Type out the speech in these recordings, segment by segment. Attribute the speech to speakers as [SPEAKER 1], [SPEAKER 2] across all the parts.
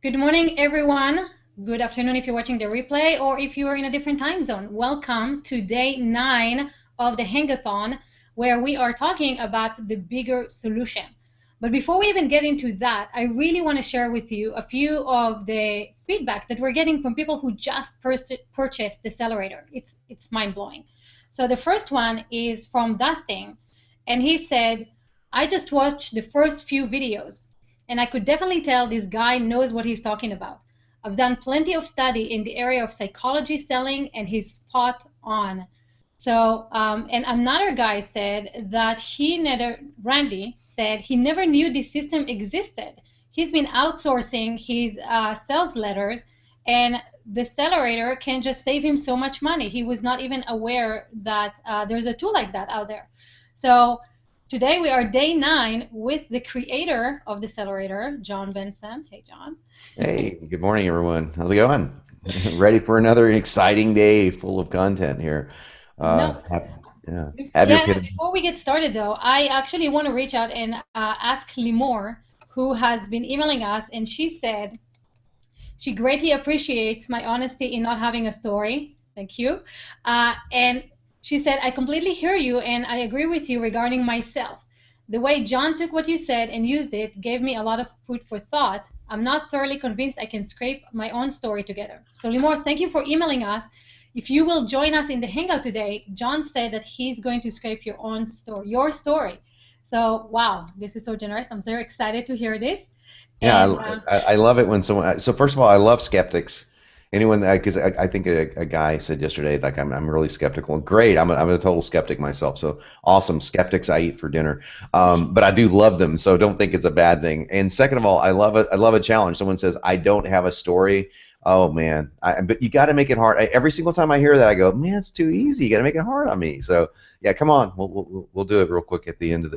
[SPEAKER 1] Good morning, everyone. Good afternoon if you're watching the replay or if you are in a different time zone. Welcome to day 9 of the Hangathon, where we are talking about the bigger solution. But before we even get into that, I really want to share with you a few of the feedback that we're getting from people who just purchased the Accelerator. It's mind-blowing. So the first one is from Dustin, and he said, I just watched the first few videos, and I could definitely tell this guy knows what he's talking about. I've done plenty of study in the area of psychology selling, and he's spot on. So, and another guy said that Randy said he never knew this system existed. He's been outsourcing his sales letters, and the Accelerator can just save him so much money. He was not even aware that there's a tool like that out there. So today we are day 9 with the creator of the Accelerator, Jon Benson. Hey, Jon.
[SPEAKER 2] Hey, good morning, everyone. How's it going? Ready for another exciting day full of content here.
[SPEAKER 1] No.
[SPEAKER 2] Have your
[SPEAKER 1] Yeah,
[SPEAKER 2] pin.
[SPEAKER 1] before we get started, though, I actually want to reach out and ask Limor, who has been emailing us, and she said she greatly appreciates my honesty in not having a story. Thank you. And she said, I completely hear you, and I agree with you regarding myself. The way Jon took what you said and used it gave me a lot of food for thought. I'm not thoroughly convinced I can scrape my own story together. So, Limor, thank you for emailing us. If you will join us in the Hangout today, Jon said that he's going to scrape your own story, your story. So, wow, this is so generous. I'm very excited to hear this.
[SPEAKER 2] Yeah,
[SPEAKER 1] And
[SPEAKER 2] I love it when someone. So first of all, I love skeptics. Anyone, because I think a guy said yesterday, like I'm really skeptical. Great, I'm a total skeptic myself. So awesome, skeptics I eat for dinner. But I do love them, so don't think it's a bad thing. And second of all, I love it. I love a challenge. Someone says I don't have a story. Oh man, but you got to make it hard. Every single time I hear that, I go, man, it's too easy. You got to make it hard on me. So yeah, come on, we'll do it real quick at the end of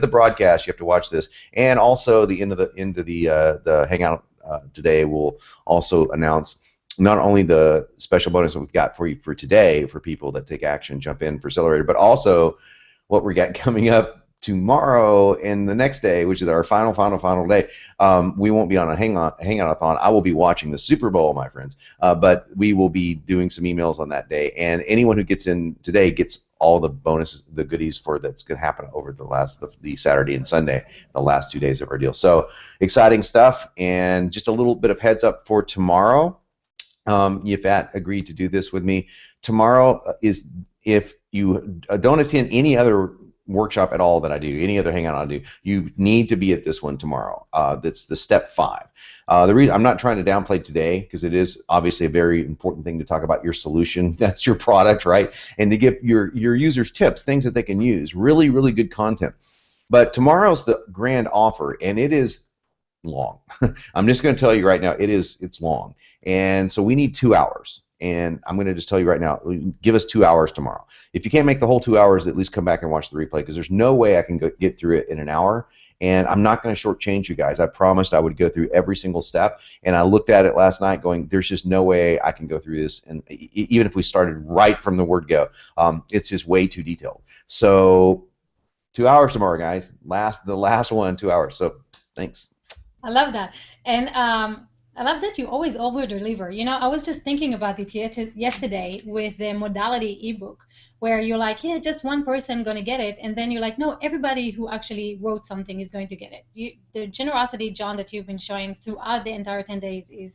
[SPEAKER 2] the broadcast. You have to watch this, and also the end of the hangout today. We'll also announce not only the special bonus that we've got for you for today for people that take action, jump in for Accelerator, but also what we got coming up tomorrow and the next day, which is our final day. We won't be on a hangout-a-thon. I will be watching the Super Bowl, my friends, but we will be doing some emails on that day, and anyone who gets in today gets all the bonuses, the goodies for that's going to happen over the Saturday and Sunday, the last 2 days of our deal. So exciting stuff, and just a little bit of heads up for tomorrow. Yifat agreed to do this with me. Tomorrow is, if you don't attend any other workshop at all that I do, any other hangout I do, you need to be at this one tomorrow. That's the step 5. The reason I'm not trying to downplay today, because it is obviously a very important thing to talk about your solution. That's your product, right? And to give your users tips, things that they can use, really, really good content. But tomorrow's the grand offer, and it is long. I'm just going to tell you right now, it's long. And so we need 2 hours. And I'm going to just tell you right now, give us 2 hours tomorrow. If you can't make the whole 2 hours, at least come back and watch the replay, because there's no way I can get through it in an hour. And I'm not going to shortchange you guys. I promised I would go through every single step. And I looked at it last night going, there's just no way I can go through this. And even if we started right from the word go, it's just way too detailed. So 2 hours tomorrow, guys. The last one, 2 hours. So thanks.
[SPEAKER 1] I love that. And I love that you always over-deliver. You know, I was just thinking about it yesterday with the modality ebook, where you're like, yeah, just one person going to get it. And then you're like, no, everybody who actually wrote something is going to get it. The generosity, Jon, that you've been showing throughout the entire 10 days is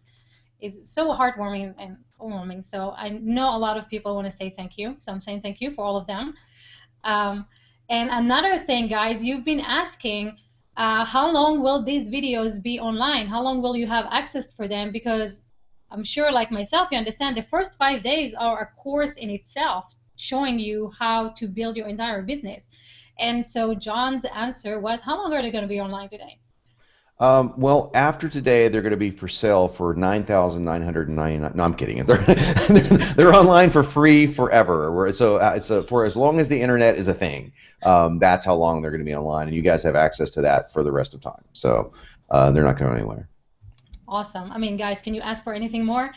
[SPEAKER 1] so heartwarming and overwhelming. So I know a lot of people want to say thank you. So I'm saying thank you for all of them. And another thing, guys, you've been asking, how long will these videos be online? How long will you have access for them? Because I'm sure, like myself, you understand the first 5 days are a course in itself, showing you how to build your entire business. And so Jon's answer was, how long are they going to be online today?
[SPEAKER 2] Well, after today, they're going to be for sale for $9,999. No, I'm kidding. They're online for free forever. So for as long as the internet is a thing, that's how long they're going to be online, and you guys have access to that for the rest of time. So they're not going anywhere.
[SPEAKER 1] Awesome. I mean, guys, can you ask for anything more?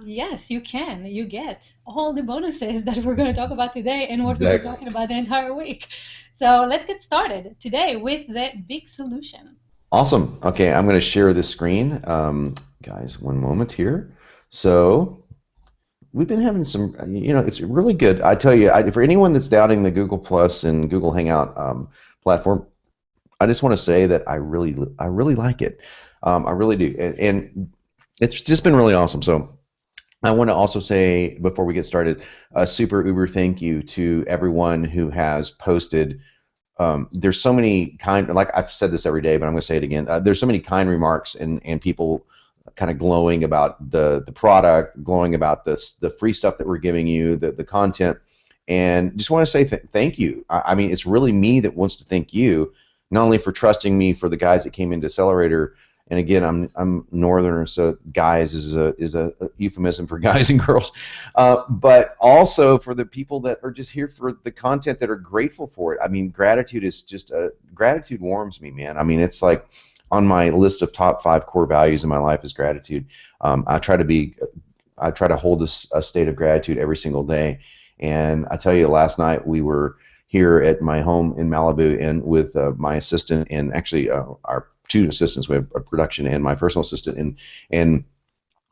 [SPEAKER 1] Yes, you can. You get all the bonuses that we're going to talk about today and what we've been talking about the entire week. So let's get started today with the big solution.
[SPEAKER 2] Awesome. Okay, I'm going to share this screen. Guys, one moment here. So we've been having some, it's really good. I tell you, for anyone that's doubting the Google Plus and Google Hangout platform, I just want to say that I really like it. I really do, and it's just been really awesome. So I want to also say before we get started, a super uber thank you to everyone who has posted. There's so many like I've said this every day, but I'm going to say it again. There's so many kind remarks and people kind of glowing about the product, glowing about the free stuff that we're giving you, the content, and just want to say thank you. I mean, it's really me that wants to thank you, not only for trusting me for the guys that came into Accelerator. And again, I'm Northerner, so guys is a euphemism for guys and girls, but also for the people that are just here for the content that are grateful for it. I mean, gratitude is just gratitude warms me, man. I mean, it's like on my list of top 5 core values in my life is gratitude. I try to hold a state of gratitude every single day. And I tell you, last night we were here at my home in Malibu and with my assistant and actually our 2 assistants. We have a production and my personal assistant, and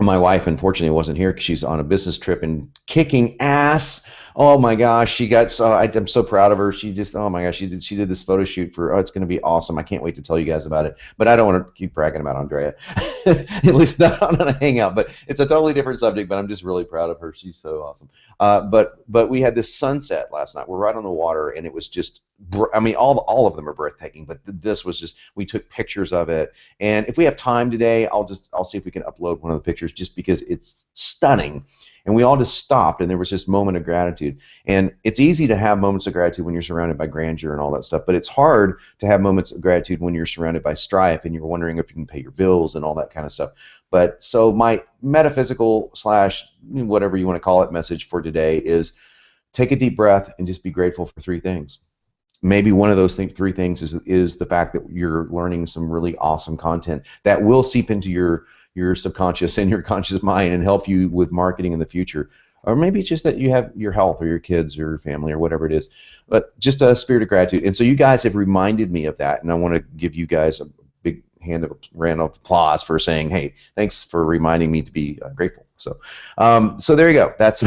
[SPEAKER 2] my wife unfortunately wasn't here because she's on a business trip and kicking ass. Oh my gosh, she got so I'm so proud of her. She just, oh my gosh, she did this photo shoot for, oh, it's going to be awesome. I can't wait to tell you guys about it. But I don't want to keep bragging about Andrea, at least not on a hangout. But it's a totally different subject. But I'm just really proud of her. She's so awesome. But we had this sunset last night. We're right on the water, and it was just, I mean, all of them are breathtaking. But this was just, we took pictures of it. And if we have time today, I'll see if we can upload one of the pictures just because it's stunning. And we all just stopped, and there was this moment of gratitude. And it's easy to have moments of gratitude when you're surrounded by grandeur and all that stuff, but it's hard to have moments of gratitude when you're surrounded by strife and you're wondering if you can pay your bills and all that kind of stuff. But so my metaphysical / whatever you want to call it message for today is take a deep breath and just be grateful for 3 things. Maybe one of those 3 things is the fact that you're learning some really awesome content that will seep into your subconscious and your conscious mind and help you with marketing in the future. Or maybe it's just that you have your health or your kids or your family or whatever it is. But just a spirit of gratitude. And so you guys have reminded me of that, and I want to give you guys a big round of applause for saying, hey, thanks for reminding me to be grateful. So there you go. That's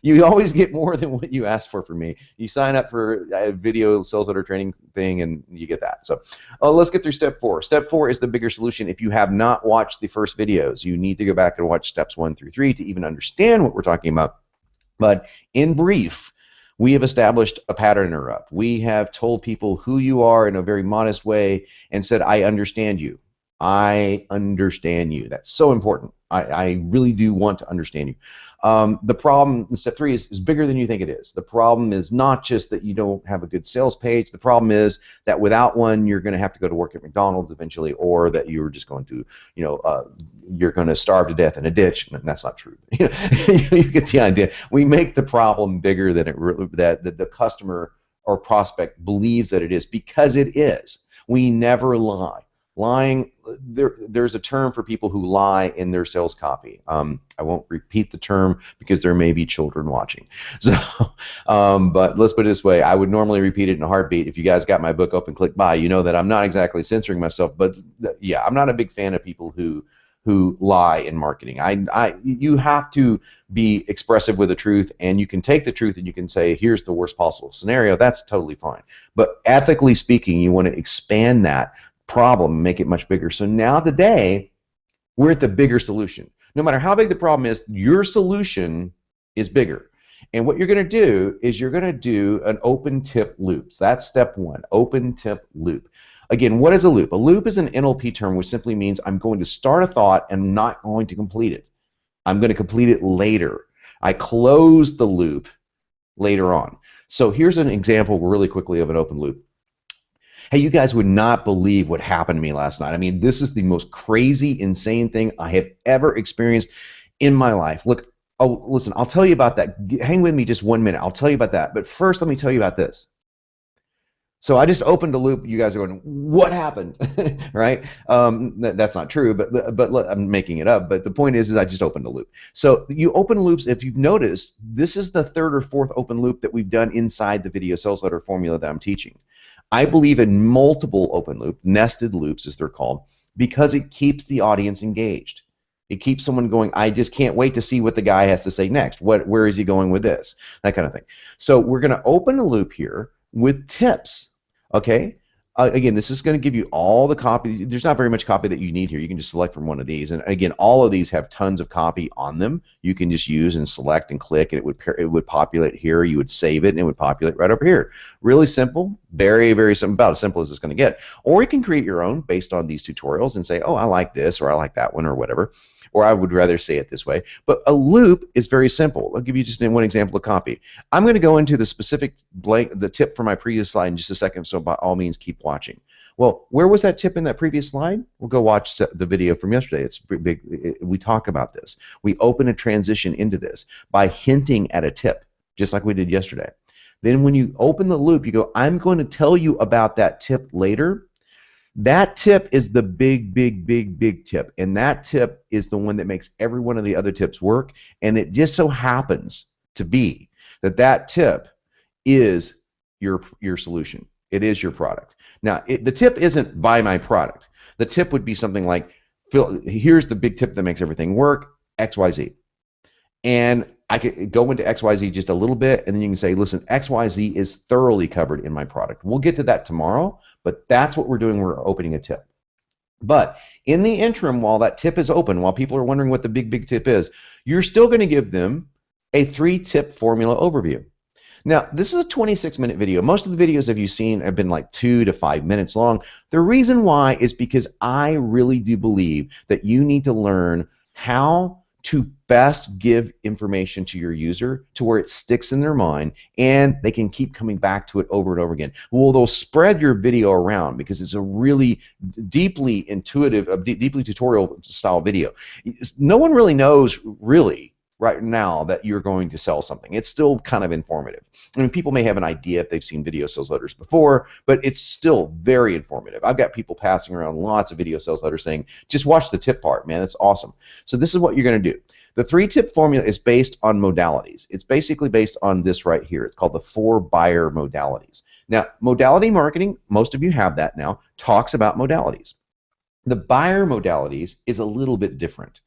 [SPEAKER 2] you always get more than what you ask for from me. You sign up for a video sales letter training thing, and you get that. So let's get through step 4. Step 4 is the bigger solution. If you have not watched the first videos, you need to go back and watch steps 1 through 3 to even understand what we're talking about. But in brief, we have established a pattern interrupt. We have told people who you are in a very modest way and said, I understand you. I understand you. That's so important. I really do want to understand you. The problem in step 3 is bigger than you think it is. The problem is not just that you don't have a good sales page. The problem is that without one, you're going to have to go to work at McDonald's eventually, or that you're just going to, you're going to starve to death in a ditch. And that's not true. You get the idea. We make the problem bigger than that the customer or prospect believes that it is, because it is. We never lie. Lying, there's a term for people who lie in their sales copy. I won't repeat the term because there may be children watching. So, but let's put it this way. I would normally repeat it in a heartbeat. If you guys got my book open, click buy. You know that I'm not exactly censoring myself, but yeah, I'm not a big fan of people who lie in marketing. You have to be expressive with the truth, and you can take the truth and you can say, here's the worst possible scenario. That's totally fine. But ethically speaking, you want to expand that problem, make it much bigger. So now today, we're at the bigger solution. No matter how big the problem is, your solution is bigger. And what you're going to do is you're going to do an open tip loop. So that's step 1, open tip loop. Again, what is a loop? A loop is an NLP term, which simply means I'm going to start a thought and I'm not going to complete it. I'm going to complete it later. I close the loop later on. So here's an example really quickly of an open loop. Hey, you guys would not believe what happened to me last night. I mean, this is the most crazy, insane thing I have ever experienced in my life. Look, oh, listen, I'll tell you about that. Hang with me just 1 minute. I'll tell you about that. But first, let me tell you about this. So I just opened a loop. You guys are going, what happened? Right? That's not true, but I'm making it up. But the point is I just opened a loop. So you open loops, if you've noticed, this is the 3rd or 4th open loop that we've done inside the video sales letter formula that I'm teaching. I believe in multiple open loop, nested loops as they're called, because it keeps the audience engaged. It keeps someone going, I just can't wait to see what the guy has to say next. Where is he going with this? That kind of thing. So we're going to open a loop here with tips, okay? Again, this is going to give you all the copy. There's not very much copy that you need here. You can just select from one of these. And again, all of these have tons of copy on them. You can just use and select and click, and it would populate here. You would save it, and it would populate right over here. Really simple, very, very simple, about as simple as it's going to get. Or you can create your own based on these tutorials and say, oh, I like this, or I like that one, or whatever. Or I would rather say it this way. But a loop is very simple. I'll give you just one example of copy. I'm going to go into the specific the tip from my previous slide in just a second, so by all means keep watching. Well, where was that tip in that previous slide? We'll go watch the video from yesterday. It's big. We talk about this. We open a transition into this by hinting at a tip, just like we did yesterday. Then when you open the loop, you go, I'm going to tell you about that tip later. That tip is the big tip, and that tip is the one that makes every one of the other tips work, and it just so happens to be that that tip is your solution. It is your product. Now, the tip isn't buy my product. The tip would be something like, here's the big tip that makes everything work, XYZ. And I could go into XYZ just a little bit, and then you can say, listen, XYZ is thoroughly covered in my product. We'll get to that tomorrow, but that's what we're doing. We're opening a tip. But in the interim, while that tip is open, while people are wondering what the big tip is, you're still going to give them a 3-tip formula overview. Now, this is a 26-minute video. Most of the videos that you've seen have been like 2 to 5 minutes long. The reason why is because I really do believe that you need to learn how to best give information to your user to where it sticks in their mind and they can keep coming back to it over and over again. Well, they'll spread your video around because it's a really deeply intuitive, deeply tutorial style video. No one really knows right now that you're going to sell something. It's still kind of informative. I mean, people may have an idea if they've seen video sales letters before, but it's still very informative. I've got people passing around lots of video sales letters saying, just watch the tip part, man, that's awesome. So this is what you're going to do. The 3-tip formula is based on modalities. It's basically based on this right here. It's called the 4 buyer modalities. Now, modality marketing, most of you have that now, talks about modalities. The buyer modalities is a little bit different.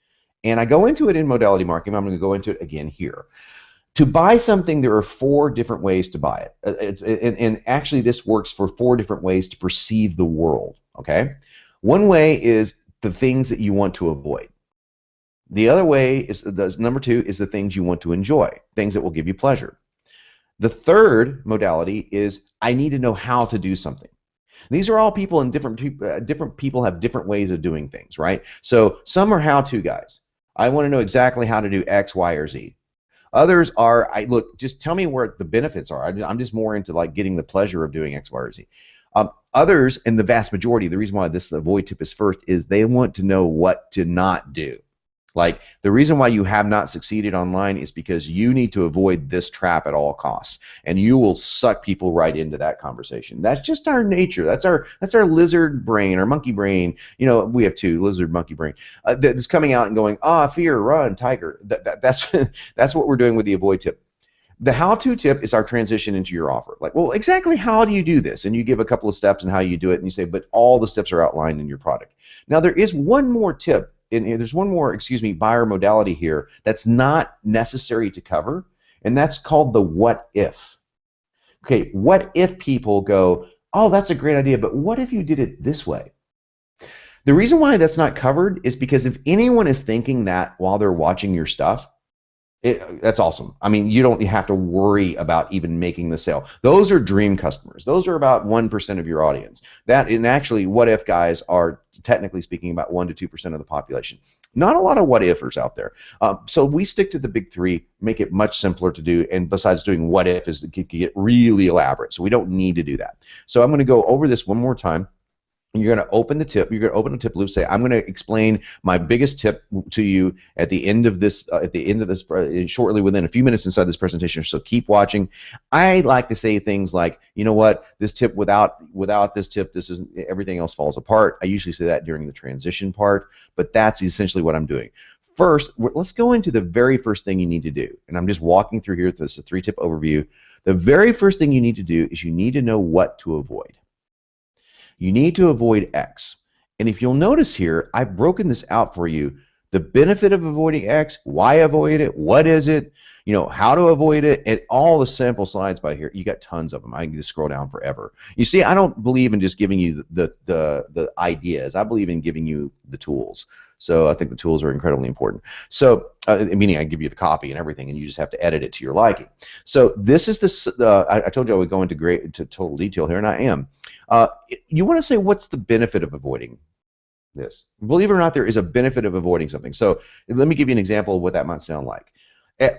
[SPEAKER 2] And I go into it in modality marketing. I'm going to go into it again here. To buy something, there are 4 different ways to buy it. And actually, this works for 4 different ways to perceive the world. Okay? One way is the things that you want to avoid. The other way is, number 2, is the things you want to enjoy, things that will give you pleasure. The third modality is I need to know how to do something. These are all people, and different people have different ways of doing things, right? So some are how-to guys. I want to know exactly how to do X, Y, or Z. Others are, look, just tell me where the benefits are. I'm just more into like getting the pleasure of doing X, Y, or Z. Others, and the vast majority, the reason why this avoid tip is first is they want to know what to not do. Like, the reason why you have not succeeded online is because you need to avoid this trap at all costs, and you will suck people right into that conversation. That's just our nature. That's our lizard brain, our monkey brain. You know, we have 2, lizard, monkey brain, that's coming out and going, fear, run, tiger. That's what we're doing with the avoid tip. The how-to tip is our transition into your offer. Like, well, exactly how do you do this? And you give a couple of steps and how you do it, and you say, but all the steps are outlined in your product. Now, there is one more tip. There's one more, buyer modality here that's not necessary to cover, and that's called the what if. Okay, what if people go, oh, that's a great idea, but what if you did it this way? The reason why that's not covered is because if anyone is thinking that while they're watching your stuff, that's awesome. I mean, you don't have to worry about even making the sale. Those are dream customers. Those are about 1% of your audience. And actually, what if guys are, technically speaking, about 1 to 2% of the population. Not a lot of what ifers out there. So we stick to the big 3, make it much simpler to do, and besides doing what if, is it can get really elaborate. So we don't need to do that. So I'm going to go over this one more time. You're going to open the tip. You're going to open a tip loop. Say, I'm going to explain my biggest tip to you at the end of this. Shortly, within a few minutes inside this presentation. So keep watching. I like to say things like, you know what, this tip without this tip, this isn't, everything else falls apart. I usually say that during the transition part, but that's essentially what I'm doing. First, let's go into the very first thing you need to do. And I'm just walking through here. This is a 3-tip overview. The very first thing you need to do is you need to know what to avoid. You need to avoid X. And if you'll notice here, I've broken this out for you. The benefit of avoiding X, why avoid it, what is it, how to avoid it, and all the sample slides by here. You got tons of them. I can just scroll down forever. You see, I don't believe in just giving you the ideas. I believe in giving you the tools. So I think the tools are incredibly important. So, meaning I give you the copy and everything, and you just have to edit it to your liking. So this is I told you I would go into total detail here, and I am. You want to say, what's the benefit of avoiding this? Believe it or not, there is a benefit of avoiding something. So let me give you an example of what that might sound like.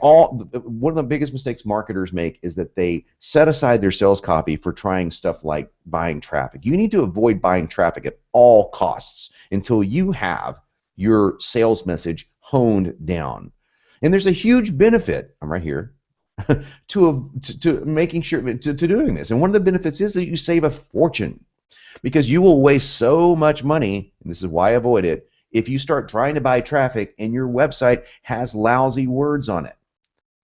[SPEAKER 2] One of the biggest mistakes marketers make is that they set aside their sales copy for trying stuff like buying traffic. You need to avoid buying traffic at all costs until you have your sales message honed down. And there's a huge benefit, I'm right here, to making sure to doing this. And one of the benefits is that you save a fortune, because you will waste so much money, and this is why I avoid it, if you start trying to buy traffic and your website has lousy words on it.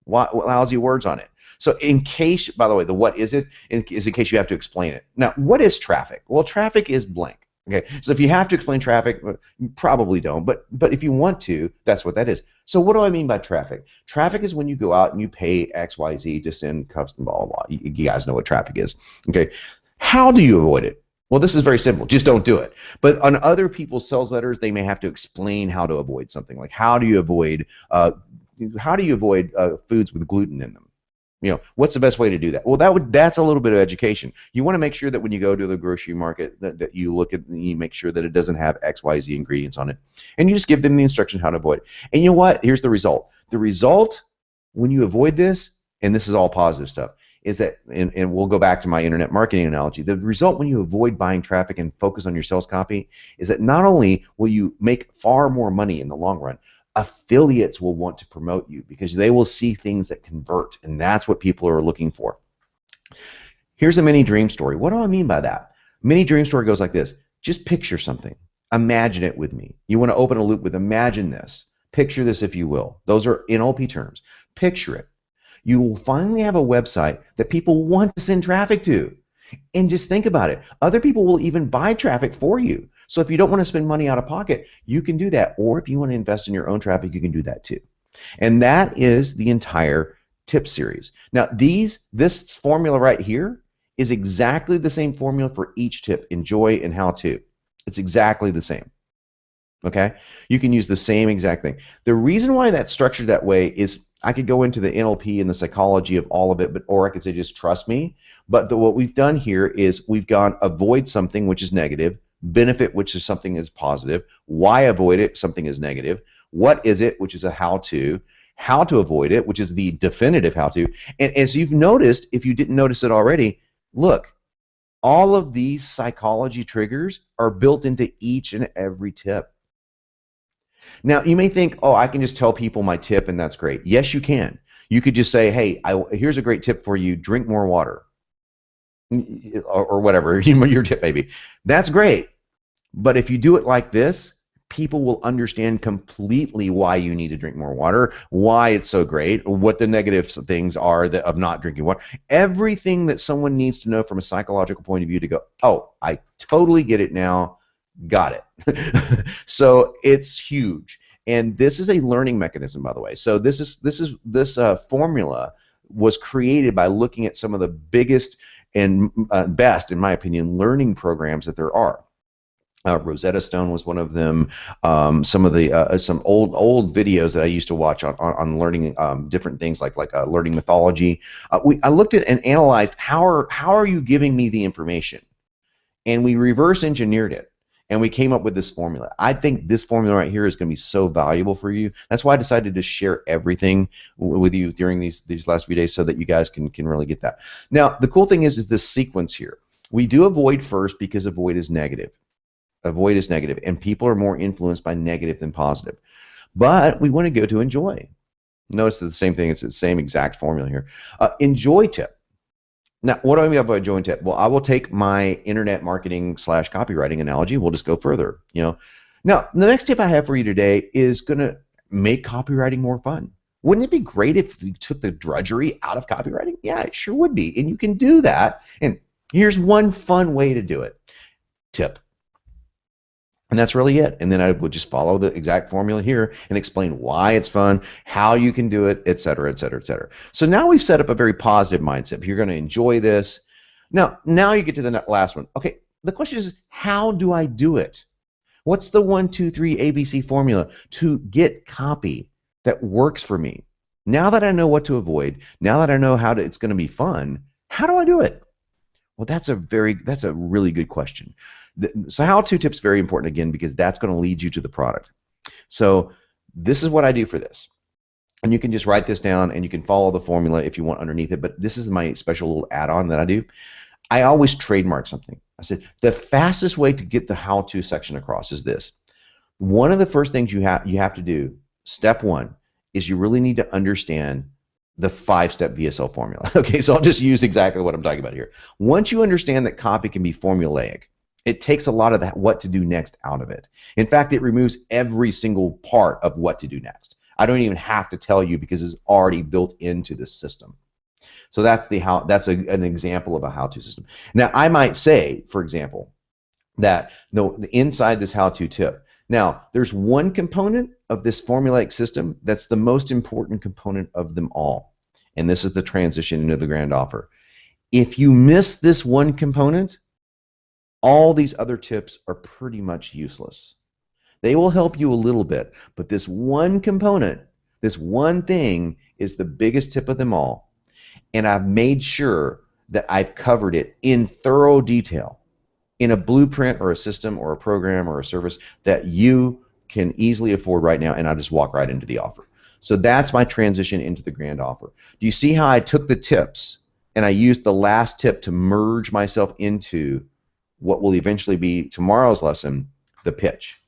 [SPEAKER 2] Lousy words on it. So in case, by the way, the what is it is in case you have to explain it. Now, what is traffic? Well, traffic is blank. Okay, so if you have to explain traffic, you probably don't, but if you want to, that's what that is. So what do I mean by traffic? Traffic is when you go out and you pay XYZ to send custom blah, blah, blah. You guys know what traffic is. Okay, how do you avoid it? Well, this is very simple. Just don't do it. But on other people's sales letters, they may have to explain how to avoid something. Like, how do you avoid foods with gluten in them? What's the best way to do that? Well, that's a little bit of education. You want to make sure that when you go to the grocery market that you look at and you make sure that it doesn't have XYZ ingredients on it, and you just give them the instruction how to avoid it. And you know what? Here's the result. The result when you avoid this, and this is all positive stuff, is that, and we'll go back to my internet marketing analogy, the result when you avoid buying traffic and focus on your sales copy is that not only will you make far more money in the long run, affiliates will want to promote you because they will see things that convert, and that's what people are looking for. Here's a mini dream story. What do I mean by that? Mini dream story goes like this. Just picture something. Imagine it with me. You want to open a loop with imagine this. Picture this, if you will. Those are NLP terms. Picture it. You will finally have a website that people want to send traffic to. And just think about it. Other people will even buy traffic for you. So if you don't want to spend money out of pocket, you can do that. Or if you want to invest in your own traffic, you can do that too. And that is the entire tip series. Now, this formula right here is exactly the same formula for each tip, enjoy and how to. It's exactly the same. Okay? You can use the same exact thing. The reason why that's structured that way is I could go into the NLP and the psychology of all of it, or I could say just trust me. But what we've done here is we've gone avoid something which is negative, benefit which is something is positive, why avoid it, something is negative, what is it, which is a how to avoid it, which is the definitive how to. And as you've noticed, if you didn't notice it already, look, all of these psychology triggers are built into each and every tip. Now, you may think, oh, I can just tell people my tip and that's great. Yes, you can. You could just say, hey, here's a great tip for you, drink more water, or whatever your tip may be. That's great. But if you do it like this, people will understand completely why you need to drink more water, why it's so great, what the negative things are of not drinking water. Everything that someone needs to know from a psychological point of view to go, oh, I totally get it now. Got it. So it's huge, and this is a learning mechanism, by the way. So this formula was created by looking at some of the biggest and best, in my opinion, learning programs that there are. Rosetta Stone was one of them. Some of the some old videos that I used to watch on learning different things like learning mythology. I looked at and analyzed how are you giving me the information, and we reverse engineered it. And we came up with this formula. I think this formula right here is going to be so valuable for you. That's why I decided to share everything with you during these last few days so that you guys can really get that. Now, the cool thing is this sequence here. We do avoid first because avoid is negative. Avoid is negative, and people are more influenced by negative than positive. But we want to go to enjoy. Notice the same thing. It's the same exact formula here. Enjoy tip. Now, what do I mean by enjoy tip? Well, I will take my internet marketing / copywriting analogy. We'll just go further. Now, the next tip I have for you today is going to make copywriting more fun. Wouldn't it be great if you took the drudgery out of copywriting? Yeah, it sure would be, and you can do that. And here's one fun way to do it. tip. And that's really it. And then I would just follow the exact formula here and explain why it's fun, how you can do it, et cetera, et cetera, et cetera. So now we've set up a very positive mindset. You're going to enjoy this. Now you get to the last one. Okay, the question is, how do I do it? What's the 1, 2, 3 ABC formula to get copy that works for me? Now that I know what to avoid, now that I know it's going to be fun, how do I do it? Well, that's a really good question. So how-to tip's very important again because that's going to lead you to the product. So this is what I do for this. And you can just write this down and you can follow the formula if you want underneath it, but this is my special little add-on that I do. I always trademark something. I said the fastest way to get the how-to section across is this. One of the first things you have to do, step one, is you really need to understand the 5-step VSL formula. Okay, so I'll just use exactly what I'm talking about here. Once you understand that copy can be formulaic, it takes a lot of that what to do next out of it. In fact, it removes every single part of what to do next. I don't even have to tell you because it's already built into the system. So that's an example of a how-to system. Now, I might say, for example, that inside this how-to tip, now there's one component of this formulaic system that's the most important component of them all, and this is the transition into the grand offer. If you miss this one component, all these other tips are pretty much useless. They will help you a little bit, but this one component, this one thing is the biggest tip of them all. And I've made sure that I've covered it in thorough detail in a blueprint or a system or a program or a service that you can easily afford right now, and I'll just walk right into the offer. So that's my transition into the grand offer. Do you see how I took the tips and I used the last tip to merge myself into what will eventually be tomorrow's lesson, the pitch.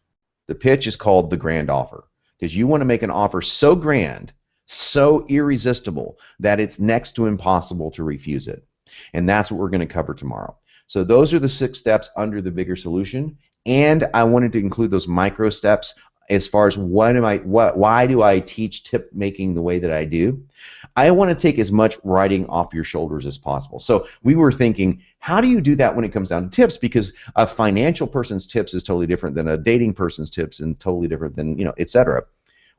[SPEAKER 2] The pitch is called the grand offer because you want to make an offer so grand, so irresistible that it's next to impossible to refuse it. And that's what we're going to cover tomorrow. So those are the 6 steps under the bigger solution, and I wanted to include those micro steps as far as why do I teach tip making the way that I do. I want to take as much writing off your shoulders as possible. So we were thinking, how do you do that when it comes down to tips? Because a financial person's tips is totally different than a dating person's tips and totally different than, et cetera.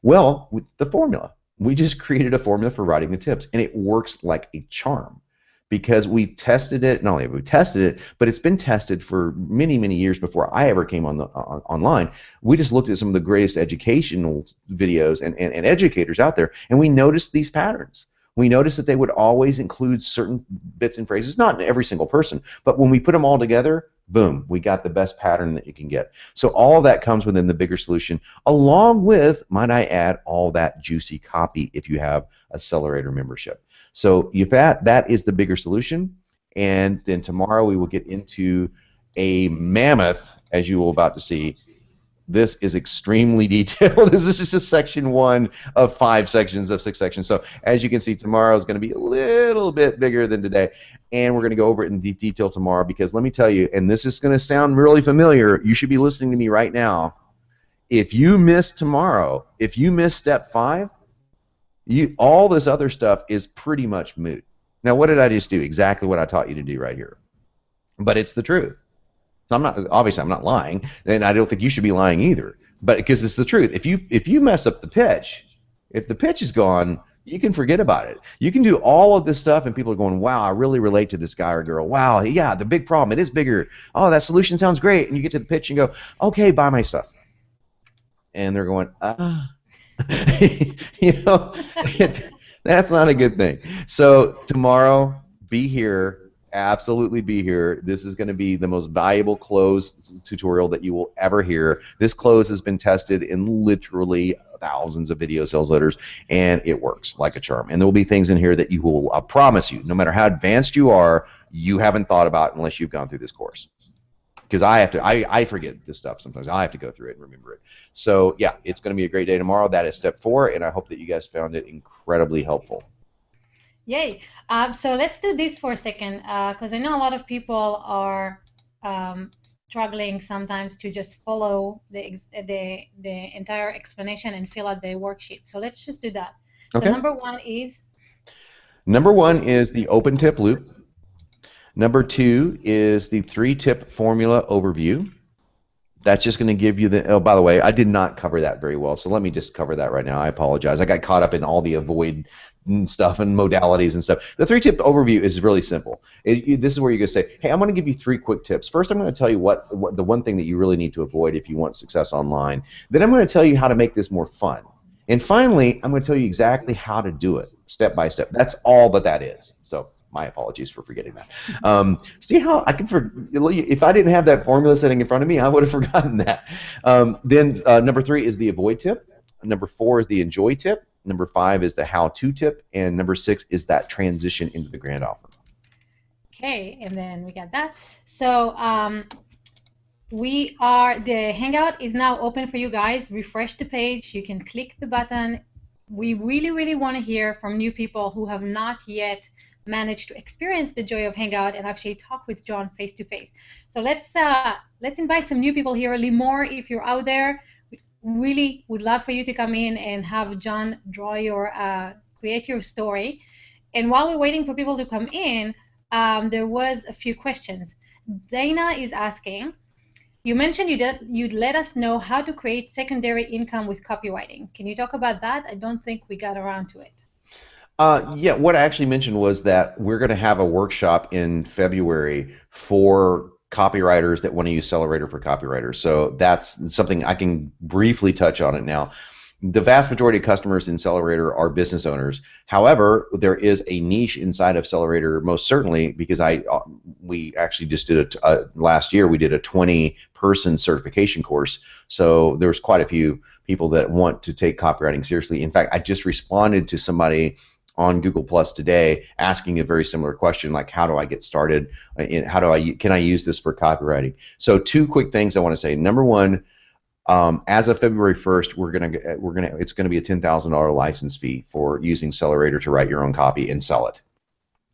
[SPEAKER 2] Well, with the formula, we just created a formula for writing the tips, and it works like a charm. Because we tested it, not only have we tested it, but it's been tested for many, many years before I ever came online. We just looked at some of the greatest educational videos and educators out there, and we noticed these patterns. We noticed that they would always include certain bits and phrases, not in every single person, but when we put them all together, boom, we got the best pattern that you can get. So all of that comes within the bigger solution, along with, might I add, all that juicy copy if you have Accelerator membership. So that is the bigger solution, and then tomorrow we will get into a mammoth, as you will about to see. This is extremely detailed. This is just section 1 of 5 sections of 6 sections. So as you can see, tomorrow is going to be a little bit bigger than today, and we're going to go over it in detail tomorrow because let me tell you, and this is going to sound really familiar, you should be listening to me right now. If you miss tomorrow, if you miss step 5, all this other stuff is pretty much moot. Now, what did I just do? Exactly what I taught you to do right here. But it's the truth. So obviously I'm not lying, and I don't think you should be lying either. But because it's the truth. If you mess up the pitch, if the pitch is gone, you can forget about it. You can do all of this stuff, and people are going, "Wow, I really relate to this guy or girl. Wow, yeah, the big problem, it is bigger. Oh, that solution sounds great." And you get to the pitch and go, "Okay, buy my stuff." And they're going, that's not a good thing. So tomorrow, be here, absolutely be here. This is going to be the most valuable close tutorial that you will ever hear. This close has been tested in literally thousands of video sales letters, and it works like a charm. And there will be things in here that you will, I promise you, no matter how advanced you are, you haven't thought about unless you've gone through this course. Because I forget this stuff sometimes. I have to go through it and remember it. So yeah, it's going to be a great day tomorrow. That is step 4, and I hope that you guys found it incredibly helpful.
[SPEAKER 1] Yay! So let's do this for a second, because I know a lot of people are struggling sometimes to just follow the entire explanation and fill out the worksheet. So let's just do that.
[SPEAKER 2] Okay.
[SPEAKER 1] So number one is
[SPEAKER 2] the open tip loop. Number 2 is the 3-tip formula overview. That's just going to give you the, oh, by the way, I did not cover that very well, so let me just cover that right now. I apologize. I got caught up in all the avoid stuff and modalities and stuff. The 3-tip overview is really simple. This is where you're going to say, hey, I'm going to give you 3 quick tips. First, I'm going to tell you what the one thing that you really need to avoid if you want success online. Then I'm going to tell you how to make this more fun. And finally, I'm going to tell you exactly how to do it, step by step. That's all that is. So my apologies for forgetting that. See how I can if I didn't have that formula sitting in front of me, I would have forgotten that. Then number 3 is the avoid tip. Number 4 is the enjoy tip. Number 5 is the how-to tip. And number 6 is that transition into the grand offer.
[SPEAKER 1] Okay, and then we got that. So the Hangout is now open for you guys. Refresh the page. You can click the button. We really, really want to hear from new people who have not yet managed to experience the joy of Hangout and actually talk with Jon face to face. So let's invite some new people here. Limor, if you're out there, we really would love for you to come in and have Jon create your story. And while we're waiting for people to come in, there was a few questions. Dana is asking, you mentioned you'd let us know how to create secondary income with copywriting. Can you talk about that? I don't think we got around to it.
[SPEAKER 2] Yeah, what I actually mentioned was that we're going to have a workshop in February for copywriters that want to use Accelerator for copywriters. So that's something I can briefly touch on it now. The vast majority of customers in Accelerator are business owners. However, there is a niche inside of Accelerator, most certainly, because we actually just did last year. We did a 20-person certification course. So there's quite a few people that want to take copywriting seriously. In fact, I just responded to somebody on Google Plus today asking a very similar question, like how do I get started? Can I use this for copywriting? So 2 quick things I want to say. Number 1. As of February 1st, it's gonna be a $10,000 license fee for using Accelerator to write your own copy and sell it.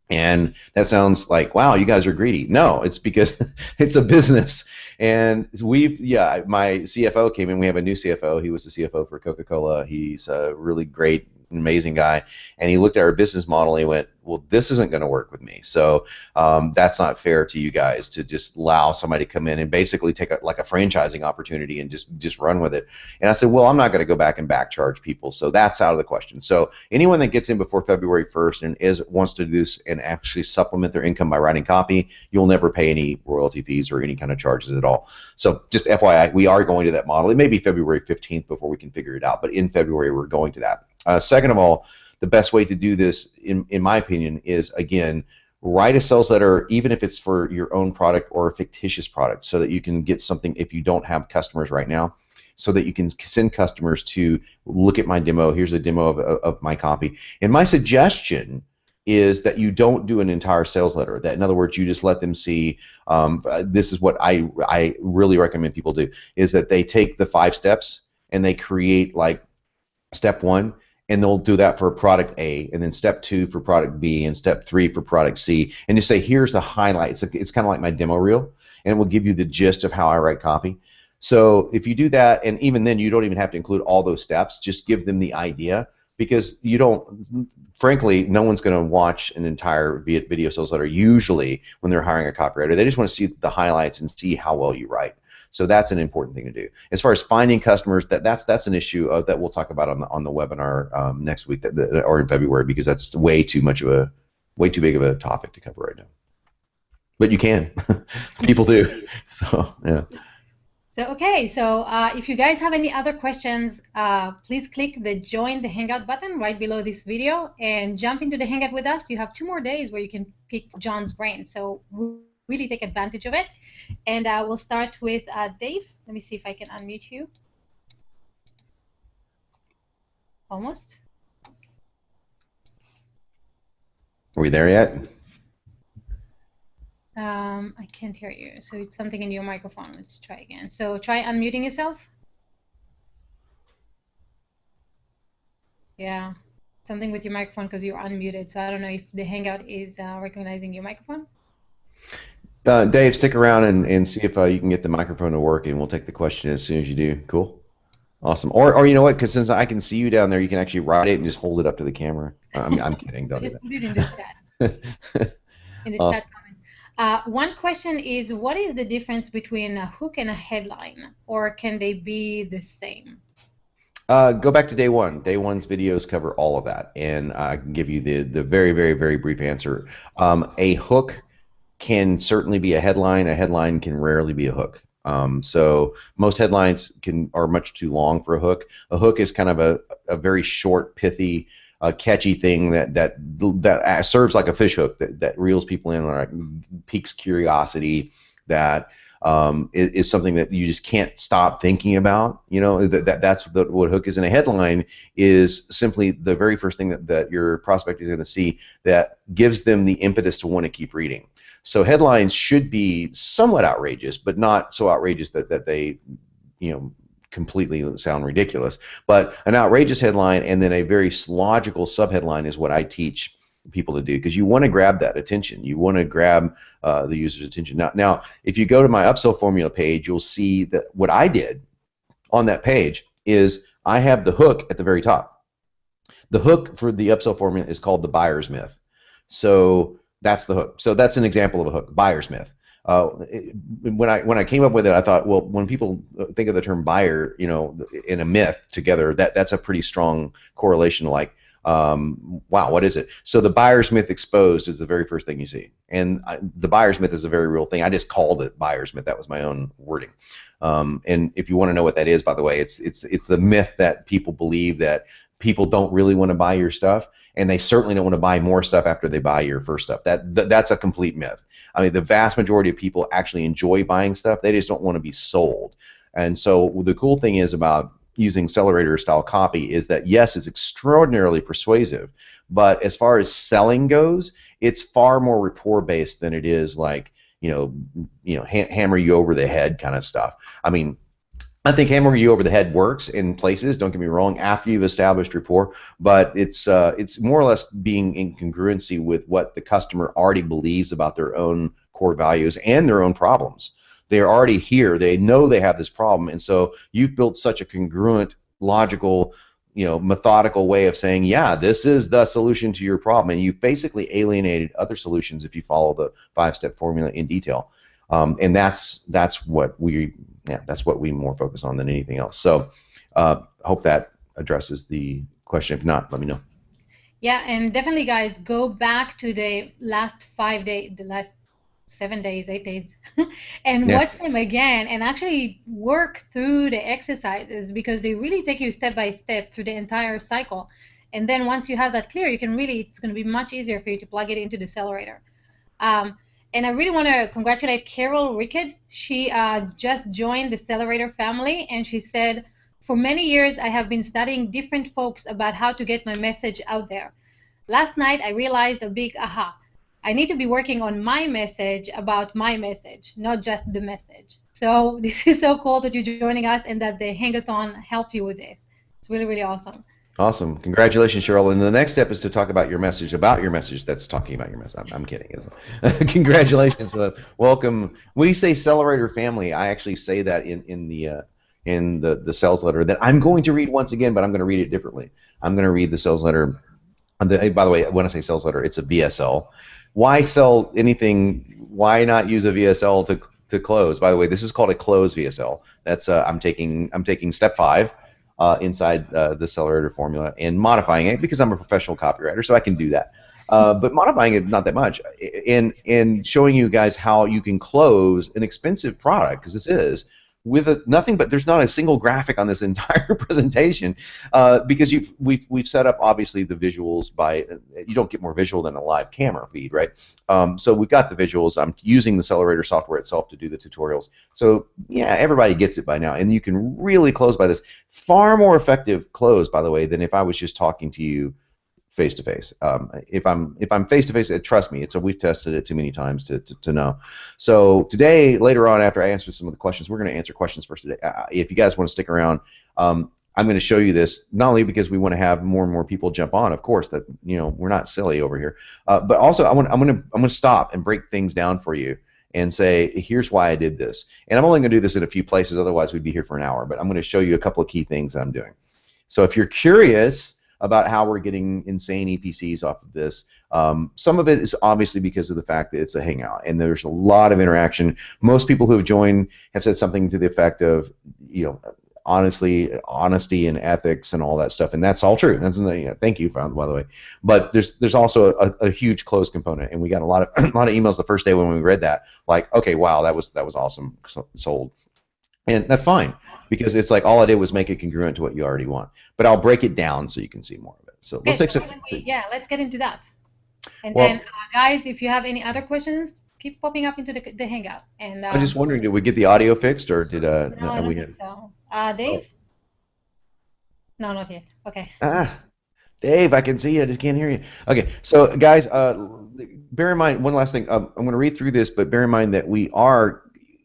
[SPEAKER 2] And that sounds like, wow, you guys are greedy. No, it's because it's a business. And my CFO came in. We have a new CFO. He was the CFO for Coca-Cola. He's a really great, amazing guy. And he looked at our business model and he went, well, this isn't going to work with me. So that's not fair to you guys to just allow somebody to come in and basically take a franchising opportunity and just run with it. And I said, well, I'm not going to go back and back charge people. So that's out of the question. So anyone that gets in before February 1st and wants to do this and actually supplement their income by writing copy, you'll never pay any royalty fees or any kind of charges at all. So just FYI, we are going to that model. It may be February 15th before we can figure it out, but in February we're going to that. Second of all, the best way to do this, in my opinion, is, again, write a sales letter, even if it's for your own product or a fictitious product, so that you can get something if you don't have customers right now, so that you can send customers to look at my demo. Here's a demo of my copy. And my suggestion is that you don't do an entire sales letter. That, in other words, you just let them see, this is what I really recommend people do, is that they take the 5 steps and they create like step 1, and they'll do that for product A, and then step 2 for product B, and step 3 for product C, and just say, here's the highlights. It's kind of like my demo reel, and it will give you the gist of how I write copy. So if you do that, and even then you don't even have to include all those steps, just give them the idea, because you don't, frankly, no one's going to watch an entire video sales letter usually when they're hiring a copywriter. They just want to see the highlights and see how well you write. So that's an important thing to do. As far as finding customers, that's an issue that we'll talk about on the webinar next week or in February, because that's way too big of a topic to cover right now. But you can, people do. So yeah.
[SPEAKER 1] So okay, so if you guys have any other questions, please click the Join the Hangout button right below this video and jump into the Hangout with us. You have 2 more days where you can pick Jon's brain. So really take advantage of it. And we'll start with Dave. Let me see if I can unmute you. Almost.
[SPEAKER 2] Are we there yet?
[SPEAKER 1] I can't hear you. So it's something in your microphone. Let's try again. So try unmuting yourself. Yeah, something with your microphone because you're unmuted. So I don't know if the Hangout is recognizing your microphone.
[SPEAKER 2] Dave, stick around and see if you can get the microphone to work, and we'll take the question as soon as you do. Cool? Awesome. Or you know what? Because since I can see you down there, you can actually write it and just hold it up to the camera. I'm kidding. Don't
[SPEAKER 1] just
[SPEAKER 2] do
[SPEAKER 1] put it in the chat.
[SPEAKER 2] that.
[SPEAKER 1] In the
[SPEAKER 2] Awesome.
[SPEAKER 1] chat comments. One question is, what is the difference between a hook and a headline, or can they be the same?
[SPEAKER 2] Go back to day one. Day one's videos cover all of that, and I can give you the very, very, very brief answer. A hook can certainly be a headline. A headline can rarely be a hook. So most headlines are much too long for a hook. A hook is kind of a very short, pithy, catchy thing that serves like a fish hook that reels people in, or piques curiosity, that is something that you just can't stop thinking about. You know, that's what hook is. In a headline is simply the very first thing that your prospect is going to see that gives them the impetus to want to keep reading. So headlines should be somewhat outrageous, but not so outrageous that they, completely sound ridiculous. But an outrageous headline and then a very logical subheadline is what I teach people to do, because you want to grab that attention. You want to grab the user's attention. Now, if you go to my upsell formula page, you'll see that what I did on that page is I have the hook at the very top. The hook for the upsell formula is called the buyer's myth. So that's the hook. So that's an example of a hook, buyer's myth. When I came up with it, I thought, well, when people think of the term buyer, in a myth together, that's a pretty strong correlation. Like, wow, what is it? So the buyer's myth exposed is the very first thing you see, and the buyer's myth is a very real thing. I just called it buyer's myth. That was my own wording. And if you want to know what that is, by the way, it's the myth that people believe that people don't really want to buy your stuff, and they certainly don't want to buy more stuff after they buy your first stuff. That's a complete myth. I mean, the vast majority of people actually enjoy buying stuff. They just don't want to be sold. And so the cool thing is about using Accelerator style copy is that, yes, it's extraordinarily persuasive, but as far as selling goes, it's far more rapport based than it is like, hammer you over the head kind of stuff. I mean, I think hammering you over the head works in places, don't get me wrong, after you've established rapport, but it's more or less being in congruency with what the customer already believes about their own core values and their own problems. They're already here. They know they have this problem, and so you've built such a congruent, logical, methodical way of saying, yeah, this is the solution to your problem, and you've basically alienated other solutions if you follow the 5-step formula in detail. And that's what we more focus on than anything else. So hope that addresses the question. If not, let me know.
[SPEAKER 1] Yeah, and definitely, guys, go back to the last 5 days, the last 7 days, 8 days, and
[SPEAKER 2] Yeah.
[SPEAKER 1] watch them again and actually work through the exercises, because they really take you step by step through the entire cycle. And then once you have that clear, it's going to be much easier for you to plug it into the Accelerator. And I really want to congratulate Carol Rickett. She just joined the Accelerator family, and she said, for many years, I have been studying different folks about how to get my message out there. Last night, I realized a big aha. I need to be working on my message about my message, not just the message. So this is so cool that you're joining us and that the Hangathon helped you with this. It's really, really awesome.
[SPEAKER 2] Awesome. Congratulations, Cheryl. And the next step is to talk about your message that's talking about your message. I'm kidding. Congratulations. Welcome. We say Accelerator family. I actually say that in the sales letter that I'm going to read once again, but I'm going to read it differently. I'm going to read the sales letter. By the way, when I say sales letter, it's a VSL. Why sell anything? Why not use a VSL to close? By the way, this is called a close VSL. That's I'm taking step 5. Inside the Accelerator formula and modifying it, because I'm a professional copywriter, so I can do that. But modifying it not that much, and showing you guys how you can close an expensive product, because this is with nothing but there's not a single graphic on this entire presentation, because we've set up obviously the visuals by you don't get more visual than a live camera feed, right? So we've got the visuals. I'm using the Accelerator software itself to do the tutorials. So yeah, everybody gets it by now, and you can really close by this. Far more effective close, by the way, than if I was just talking to you face to face. If I'm face to face, trust me, we've tested it too many times to know. So today, later on, after I answer some of the questions, we're going to answer questions first today. If you guys want to stick around, I'm going to show you this not only because we want to have more and more people jump on, of course, that we're not silly over here, but also I'm going to stop and break things down for you and say, here's why I did this. And I'm only going to do this in a few places, otherwise we'd be here for an hour. But I'm going to show you a couple of key things that I'm doing. So if you're curious about how we're getting insane EPCs off of this. Some of it is obviously because of the fact that it's a hangout and there's a lot of interaction. Most people who have joined have said something to the effect of, honestly, honesty and ethics and all that stuff, and that's all true. That's thank you, by the way. But there's also a huge closed component, and we got a lot of emails the first day when we read that, like, okay, wow, that was awesome, sold, and that's fine because it's like all I did was make it congruent to what you already want. But I'll break it down so you can see more of it. So let's
[SPEAKER 1] let's get into that. And then, guys, if you have any other questions, keep popping up into the Hangout. And
[SPEAKER 2] I'm just wondering, did we get the audio fixed, or did
[SPEAKER 1] no, I don't think so. Dave? Oh. No, not yet. Okay.
[SPEAKER 2] Dave, I can see you. I just can't hear you. Okay, so guys, bear in mind one last thing. I'm going to read through this, but bear in mind that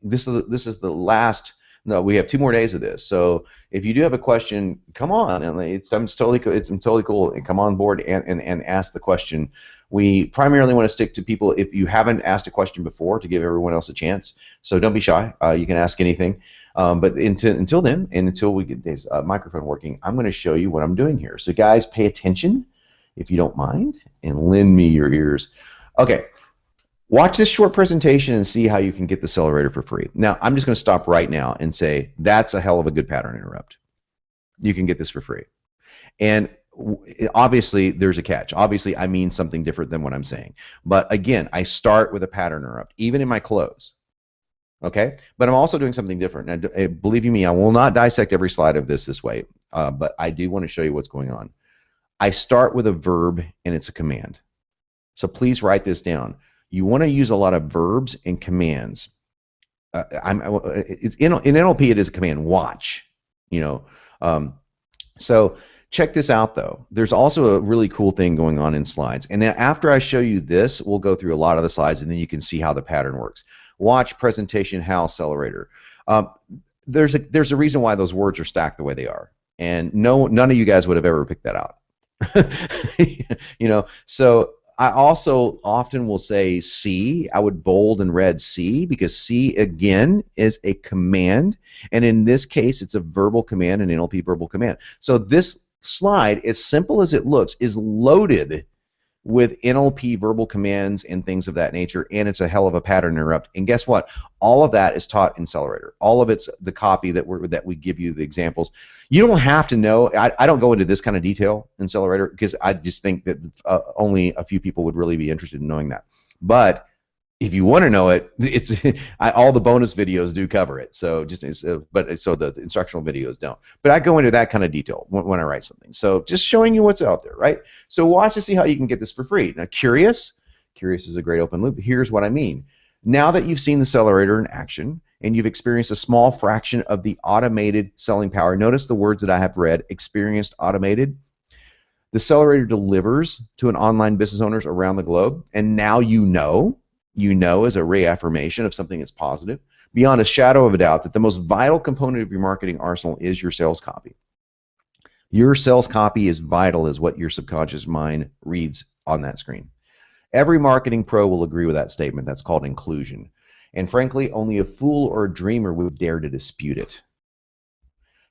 [SPEAKER 2] this is the last. No, we have 2 more days of this. So if you do have a question, come on, and it's totally cool. And come on board and ask the question. We primarily want to stick to people if you haven't asked a question before, to give everyone else a chance. So don't be shy. You can ask anything. But until then, and until we get Dave's microphone working, I'm going to show you what I'm doing here. So guys, pay attention, if you don't mind, and lend me your ears. Okay. Watch this short presentation and see how you can get the Accelerator for free. Now, I'm just going to stop right now and say that's a hell of a good pattern interrupt. You can get this for free. And obviously, there's a catch. Obviously, I mean something different than what I'm saying. But again, I start with a pattern interrupt, even in my close. Okay? But I'm also doing something different. Now, believe you me, I will not dissect every slide of this way. But I do want to show you what's going on. I start with a verb, and it's a command. So please write this down. You want to use a lot of verbs and commands. In NLP, it is a command. Watch. So check this out, though. There's also a really cool thing going on in slides. And then after I show you this, we'll go through a lot of the slides, and then you can see how the pattern works. Watch, presentation, how, accelerator. There's a reason why those words are stacked the way they are, and none of you guys would have ever picked that out. So I also often will say C. I would bold and red C, because C, again, is a command. And in this case, it's a verbal command, an NLP verbal command. So this slide, as simple as it looks, is loaded with NLP verbal commands and things of that nature, and it's a hell of a pattern interrupt. And guess what? All of that is taught in Accelerator. All of it's the copy that we give you, the examples. You don't have to know. I don't go into this kind of detail in Accelerator because I just think that only a few people would really be interested in knowing that. But if you want to know it, all the bonus videos do cover it. So so the instructional videos don't. But I go into that kind of detail when I write something. So just showing you what's out there, right? So watch to see how you can get this for free. Now, curious is a great open loop. Here's what I mean. Now that you've seen the Accelerator in action and you've experienced a small fraction of the automated selling power, notice the words that I have read: experienced, automated. The Accelerator delivers to an online business owners around the globe, and now you know as a reaffirmation of something that's positive, beyond a shadow of a doubt, that the most vital component of your marketing arsenal is your sales copy. Your sales copy is vital as what your subconscious mind reads on that screen. Every marketing pro will agree with that statement. That's called inclusion. And frankly, only a fool or a dreamer would dare to dispute it.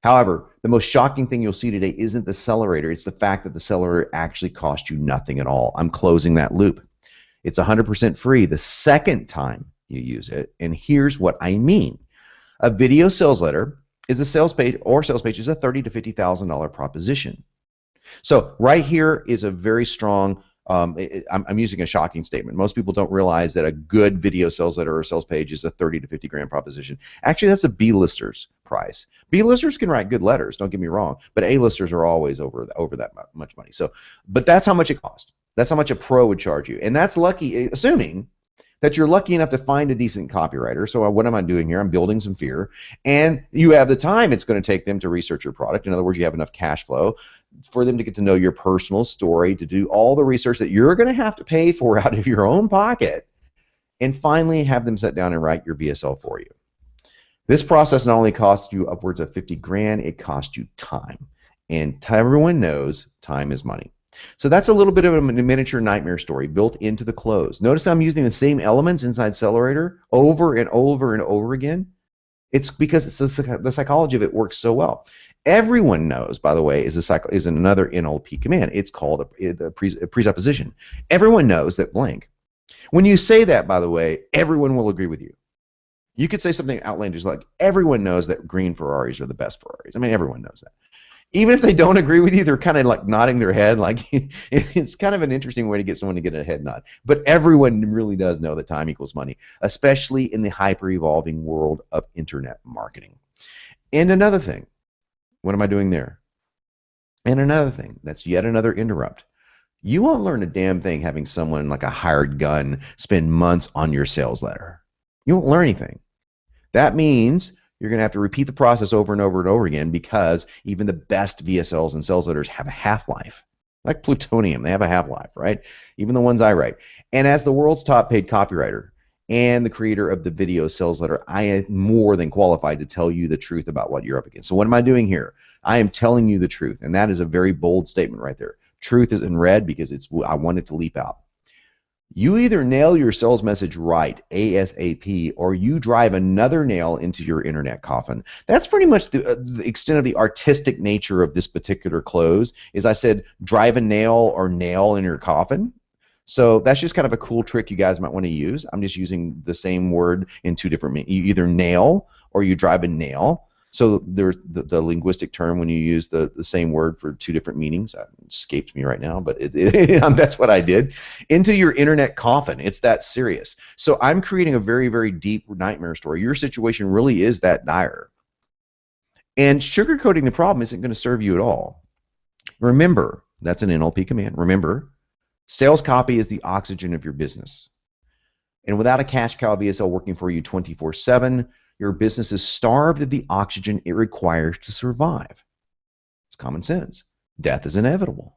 [SPEAKER 2] However, the most shocking thing you'll see today isn't the Accelerator. It's the fact that the Accelerator actually cost you nothing at all. I'm closing that loop. It's 100% free the second time you use it. And here's what I mean. A video sales letter is a sales page, or sales page is a $30,000 to $50,000 proposition. So right here is a very strong, I'm using a shocking statement. Most people don't realize that a good video sales letter or sales page is a 30 to 50 grand proposition. Actually, that's a B-lister's price. B-listers can write good letters, don't get me wrong, but A-listers are always over that much money. So, but that's how much it costs. That's how much a pro would charge you. And that's lucky, assuming that you're lucky enough to find a decent copywriter. So what am I doing here? I'm building some fear. And you have the time it's going to take them to research your product. In other words, you have enough cash flow for them to get to know your personal story, to do all the research that you're going to have to pay for out of your own pocket, and finally have them sit down and write your VSL for you. This process not only costs you upwards of 50 grand, it costs you time. And everyone knows time is money. So that's a little bit of a miniature nightmare story built into the close. Notice I'm using the same elements inside Accelerator over and over and over again. It's because it's the psychology of it works so well. Everyone knows, by the way, is another NLP command. It's called a presupposition. Everyone knows that blank. When you say that, by the way, everyone will agree with you. You could say something outlandish like, everyone knows that green Ferraris are the best Ferraris. I mean, everyone knows that. Even if they don't agree with you, they're kind of like nodding their head. Like, it's kind of an interesting way to get someone to get a head nod. But everyone really does know that time equals money, especially in the hyper-evolving world of internet marketing. And another thing, what am I doing there? And another thing, that's yet another interrupt. You won't learn a damn thing having someone like a hired gun spend months on your sales letter. You won't learn anything. That means you're going to have to repeat the process over and over and over again, because even the best VSLs and sales letters have a half-life. Like plutonium, they have a half-life, right? Even the ones I write. And as the world's top paid copywriter and the creator of the video sales letter, I am more than qualified to tell you the truth about what you're up against. So what am I doing here? I am telling you the truth, and that is a very bold statement right there. Truth is in red because I want it to leap out. You either nail your sales message right, ASAP, or you drive another nail into your internet coffin. That's pretty much the extent of the artistic nature of this particular close. Is I said drive a nail or nail in your coffin. So that's just kind of a cool trick you guys might want to use. I'm just using the same word in two different meanings. You either nail or you drive a nail. So there's the linguistic term when you use the same word for two different meanings. It escapes me right now, but that's what I did. Into your internet coffin. It's that serious. So I'm creating a very, very deep nightmare story. Your situation really is that dire. And sugarcoating the problem isn't going to serve you at all. Remember, that's an NLP command. Remember, sales copy is the oxygen of your business. And without a cash cow VSL working for you 24/7, your business is starved of the oxygen it requires to survive. It's common sense. Death is inevitable.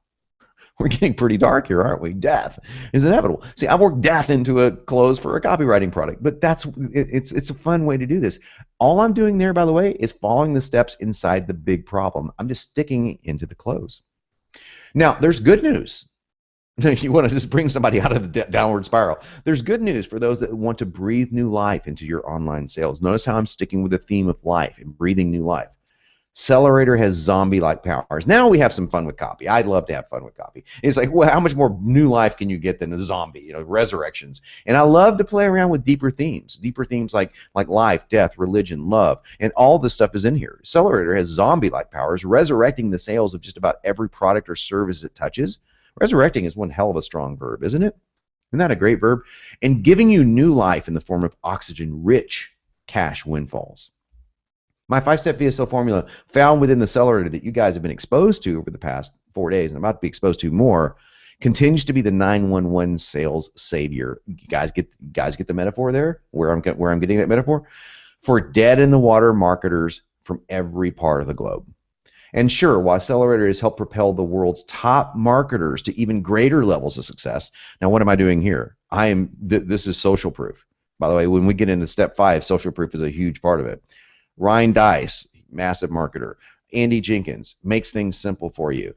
[SPEAKER 2] We're getting pretty dark here, aren't we? Death is inevitable. See, I've worked death into a close for a copywriting product, but it's a fun way to do this. All I'm doing there, by the way, is following the steps inside the big problem. I'm just sticking into the close. Now, there's good news. You want to just bring somebody out of the downward spiral. There's good news for those that want to breathe new life into your online sales. Notice how I'm sticking with the theme of life and breathing new life. Accelerator has zombie-like powers. Now we have some fun with copy. I'd love to have fun with copy. It's like, well, how much more new life can you get than a zombie? You know, resurrections. And I love to play around with deeper themes like life, death, religion, love, and all this stuff is in here. Accelerator has zombie-like powers, resurrecting the sales of just about every product or service it touches. Resurrecting is one hell of a strong verb, isn't it? Isn't that a great verb? And giving you new life in the form of oxygen-rich cash windfalls. My 5-step VSL formula found within the Accelerator that you guys have been exposed to over the past 4 days and about to be exposed to more continues to be the 911 sales savior. You guys get the metaphor there? Where I'm getting that metaphor? For dead-in-the-water marketers from every part of the globe. And sure, while Accelerator has helped propel the world's top marketers to even greater levels of success, now what am I doing here? This is social proof. By the way, when we get into step 5, social proof is a huge part of it. Ryan Dice, massive marketer. Andy Jenkins makes things simple for you.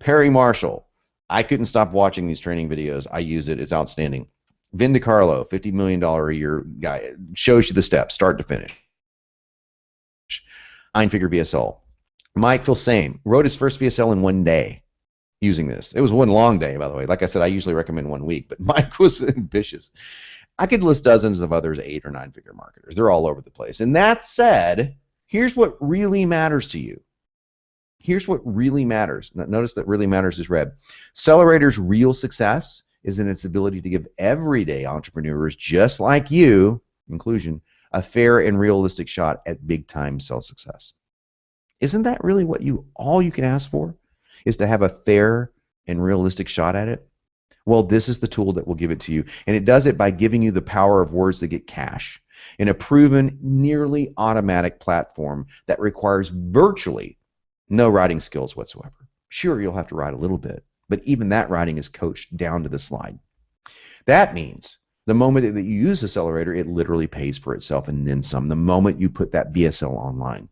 [SPEAKER 2] Perry Marshall, I couldn't stop watching these training videos. I use it. It's outstanding. Vin DiCarlo, $50 million a year guy, shows you the steps, start to finish. 9-figure VSL. Mike Filsame wrote his first VSL in 1 day using this. It was one long day, by the way. Like I said, I usually recommend 1 week, but Mike was ambitious. I could list dozens of others 8 or 9-figure marketers. They're all over the place. And that said, here's what really matters to you. Here's what really matters. Notice that really matters is red. Accelerator's real success is in its ability to give everyday entrepreneurs just like you, inclusion, a fair and realistic shot at big-time sales success. Isn't that really what all you can ask for, is to have a fair and realistic shot at it? Well, this is the tool that will give it to you, and it does it by giving you the power of words that get cash in a proven, nearly automatic platform that requires virtually no writing skills whatsoever. Sure, you'll have to write a little bit, but even that writing is coached down to the slide. That means the moment that you use Accelerator, it literally pays for itself and then some. The moment you put that VSL online.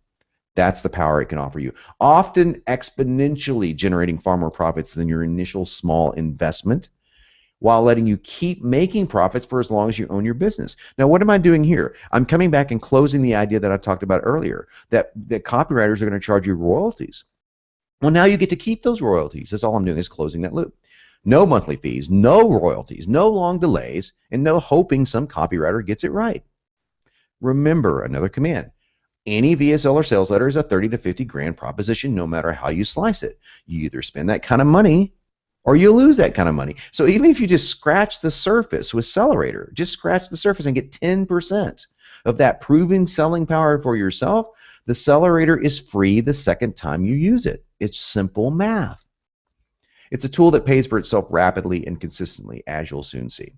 [SPEAKER 2] That's the power it can offer you, often exponentially generating far more profits than your initial small investment while letting you keep making profits for as long as you own your business. Now, what am I doing here? I'm coming back and closing the idea that I talked about earlier, that copywriters are going to charge you royalties. Well, now you get to keep those royalties. That's all I'm doing is closing that loop. No monthly fees, no royalties, no long delays, and no hoping some copywriter gets it right. Remember, another command. Any VSL or sales letter is a 30 to 50 grand proposition, no matter how you slice it. You either spend that kind of money or you lose that kind of money. So even if you just scratch the surface with Accelerator, just scratch the surface and get 10% of that proven selling power for yourself, the Accelerator is free the second time you use it. It's simple math. It's a tool that pays for itself rapidly and consistently, as you'll soon see.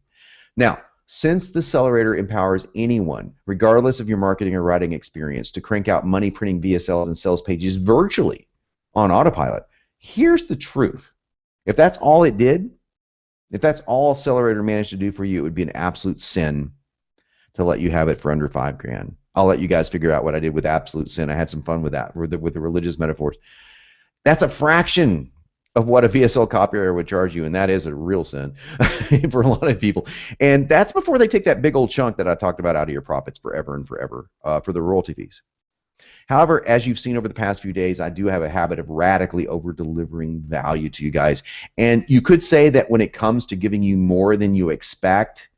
[SPEAKER 2] Now, since the Accelerator empowers anyone, regardless of your marketing or writing experience, to crank out money printing VSLs and sales pages virtually on autopilot, here's the truth. If that's all it did, if that's all Accelerator managed to do for you, it would be an absolute sin to let you have it for under $5,000. I'll let you guys figure out what I did with absolute sin. I had some fun with that, with the religious metaphors. That's a fraction of what a VSL copywriter would charge you, and that is a real sin for a lot of people. And that's before they take that big old chunk that I talked about out of your profits forever and forever for the royalty fees. However, as you've seen over the past few days, I do have a habit of radically over-delivering value to you guys. And you could say that when it comes to giving you more than you expect,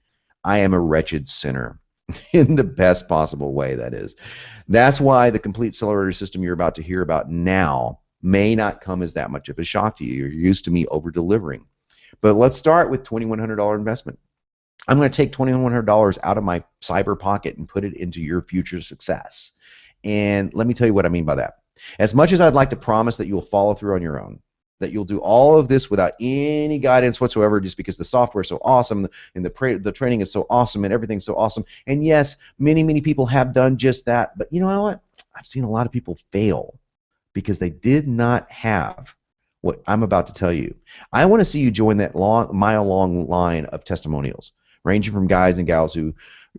[SPEAKER 2] I am a wretched sinner in the best possible way, that is. That's why the complete Accelerator system you're about to hear about now may not come as that much of a shock to you. You're used to me over-delivering. But let's start with $2,100 investment. I'm going to take $2,100 out of my cyber pocket and put it into your future success. And let me tell you what I mean by that. As much as I'd like to promise that you'll follow through on your own, that you'll do all of this without any guidance whatsoever, just because the software is so awesome and the training is so awesome and everything's so awesome. And yes, many people have done just that. But you know what? I've seen a lot of people fail because they did not have what I'm about to tell you. I want to see you join that mile-long line of testimonials, ranging from guys and gals who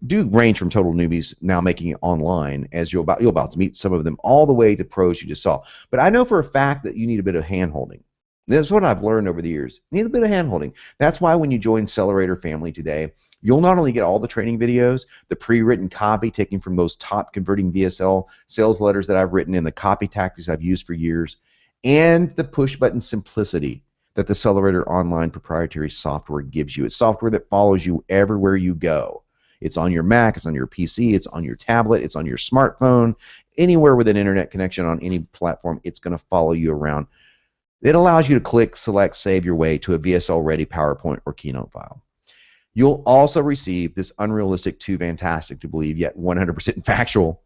[SPEAKER 2] do range from total newbies now making it online, as you're about to meet some of them, all the way to pros you just saw. But I know for a fact that you need a bit of hand-holding. That's what I've learned over the years. You need a bit of hand-holding. That's why when you join Accelerator family today, you'll not only get all the training videos, the pre-written copy taken from those top converting VSL sales letters that I've written and the copy tactics I've used for years, and the push-button simplicity that the Accelerator online proprietary software gives you. It's software that follows you everywhere you go. It's on your Mac, it's on your PC, it's on your tablet, it's on your smartphone, anywhere with an internet connection on any platform, it's going to follow you around. It allows you to click, select, save your way to a VSL-ready PowerPoint or Keynote file. You'll also receive this unrealistic, too fantastic to believe, yet 100% factual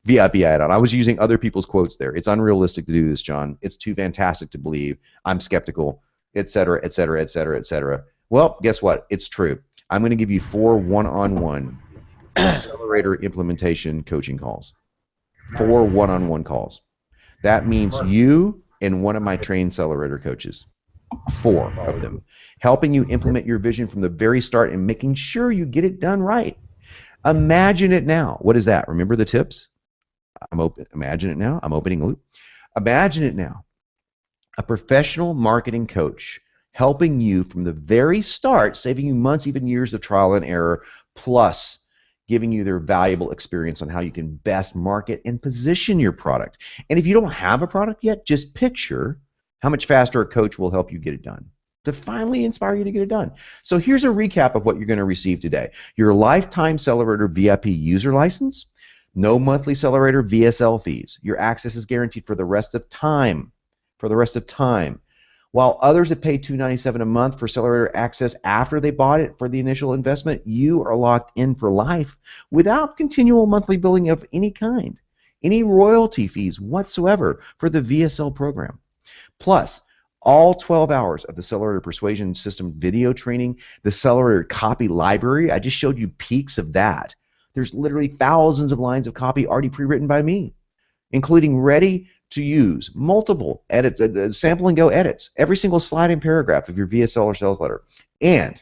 [SPEAKER 2] VIP add-on. I was using other people's quotes there. It's unrealistic to do this, John. It's too fantastic to believe. I'm skeptical, etc., etc., etc., etc. Well, guess what? It's true. I'm going to give you 4 one-on-one Accelerator implementation coaching calls. 4 one-on-one calls. That means you and one of my trained Accelerator coaches. 4 of them. Helping you implement your vision from the very start and making sure you get it done right. Imagine it now. What is that? Remember the tips? Imagine it now. I'm opening a loop. Imagine it now. A professional marketing coach helping you from the very start, saving you months, even years of trial and error, plus giving you their valuable experience on how you can best market and position your product. And if you don't have a product yet, just picture how much faster a coach will help you get it done, to finally inspire you to get it done. So here's a recap of what you're going to receive today. Your lifetime Accelerator VIP user license, no monthly Accelerator VSL fees. Your access is guaranteed for the rest of time. While others have paid $297 a month for Accelerator access after they bought it for the initial investment, you are locked in for life without continual monthly billing of any kind, any royalty fees whatsoever for the VSL program. Plus, all 12 hours of the Accelerator Persuasion System video training, the Accelerator copy library, I just showed you peaks of that. There's literally thousands of lines of copy already pre-written by me, including ready to use multiple edits, sample and go edits, every single slide and paragraph of your VSL or sales letter, and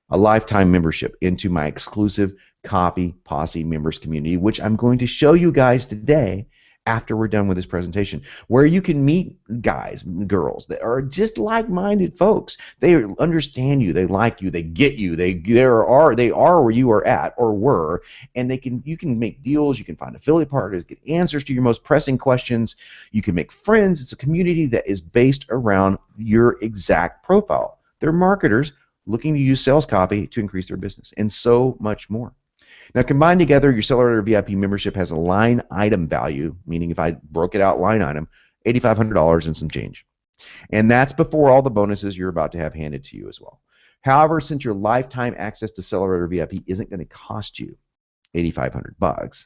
[SPEAKER 2] a lifetime membership into my exclusive Copy Posse members community, which I'm going to show you guys today after we're done with this presentation, where you can meet guys, girls that are just like-minded folks. They understand you, they like you, they get you, they are where you are at or were, and you can make deals, you can find affiliate partners, get answers to your most pressing questions, you can make friends. It's a community that is based around your exact profile. They're marketers looking to use sales copy to increase their business, and so much more. Now, combined together, your Accelerator VIP membership has a line item value, meaning if I broke it out line item, $8,500 and some change. And that's before all the bonuses you're about to have handed to you as well. However, since your lifetime access to Accelerator VIP isn't going to cost you $8,500,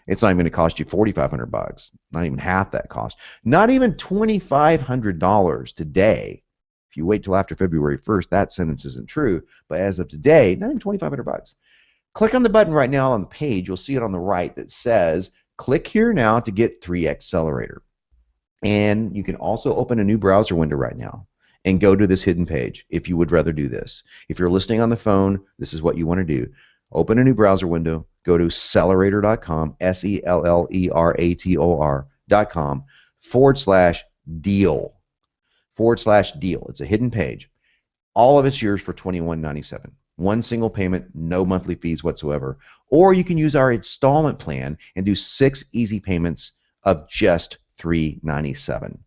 [SPEAKER 2] it's not even going to cost you $4,500, not even half that cost, not even $2,500 today. If you wait till after February 1st, that sentence isn't true, but as of today, not even $2,500. Click on the button right now on the page. You'll see it on the right that says, click here now to get 3Accelerator. And you can also open a new browser window right now and go to this hidden page if you would rather do this. If you're listening on the phone, this is what you want to do. Open a new browser window, go to Accelerator.com, Sellerator.com /deal. /deal. It's a hidden page. All of it's yours for $21.97. One single payment, no monthly fees whatsoever. Or you can use our installment plan and do 6 easy payments of just $3.97.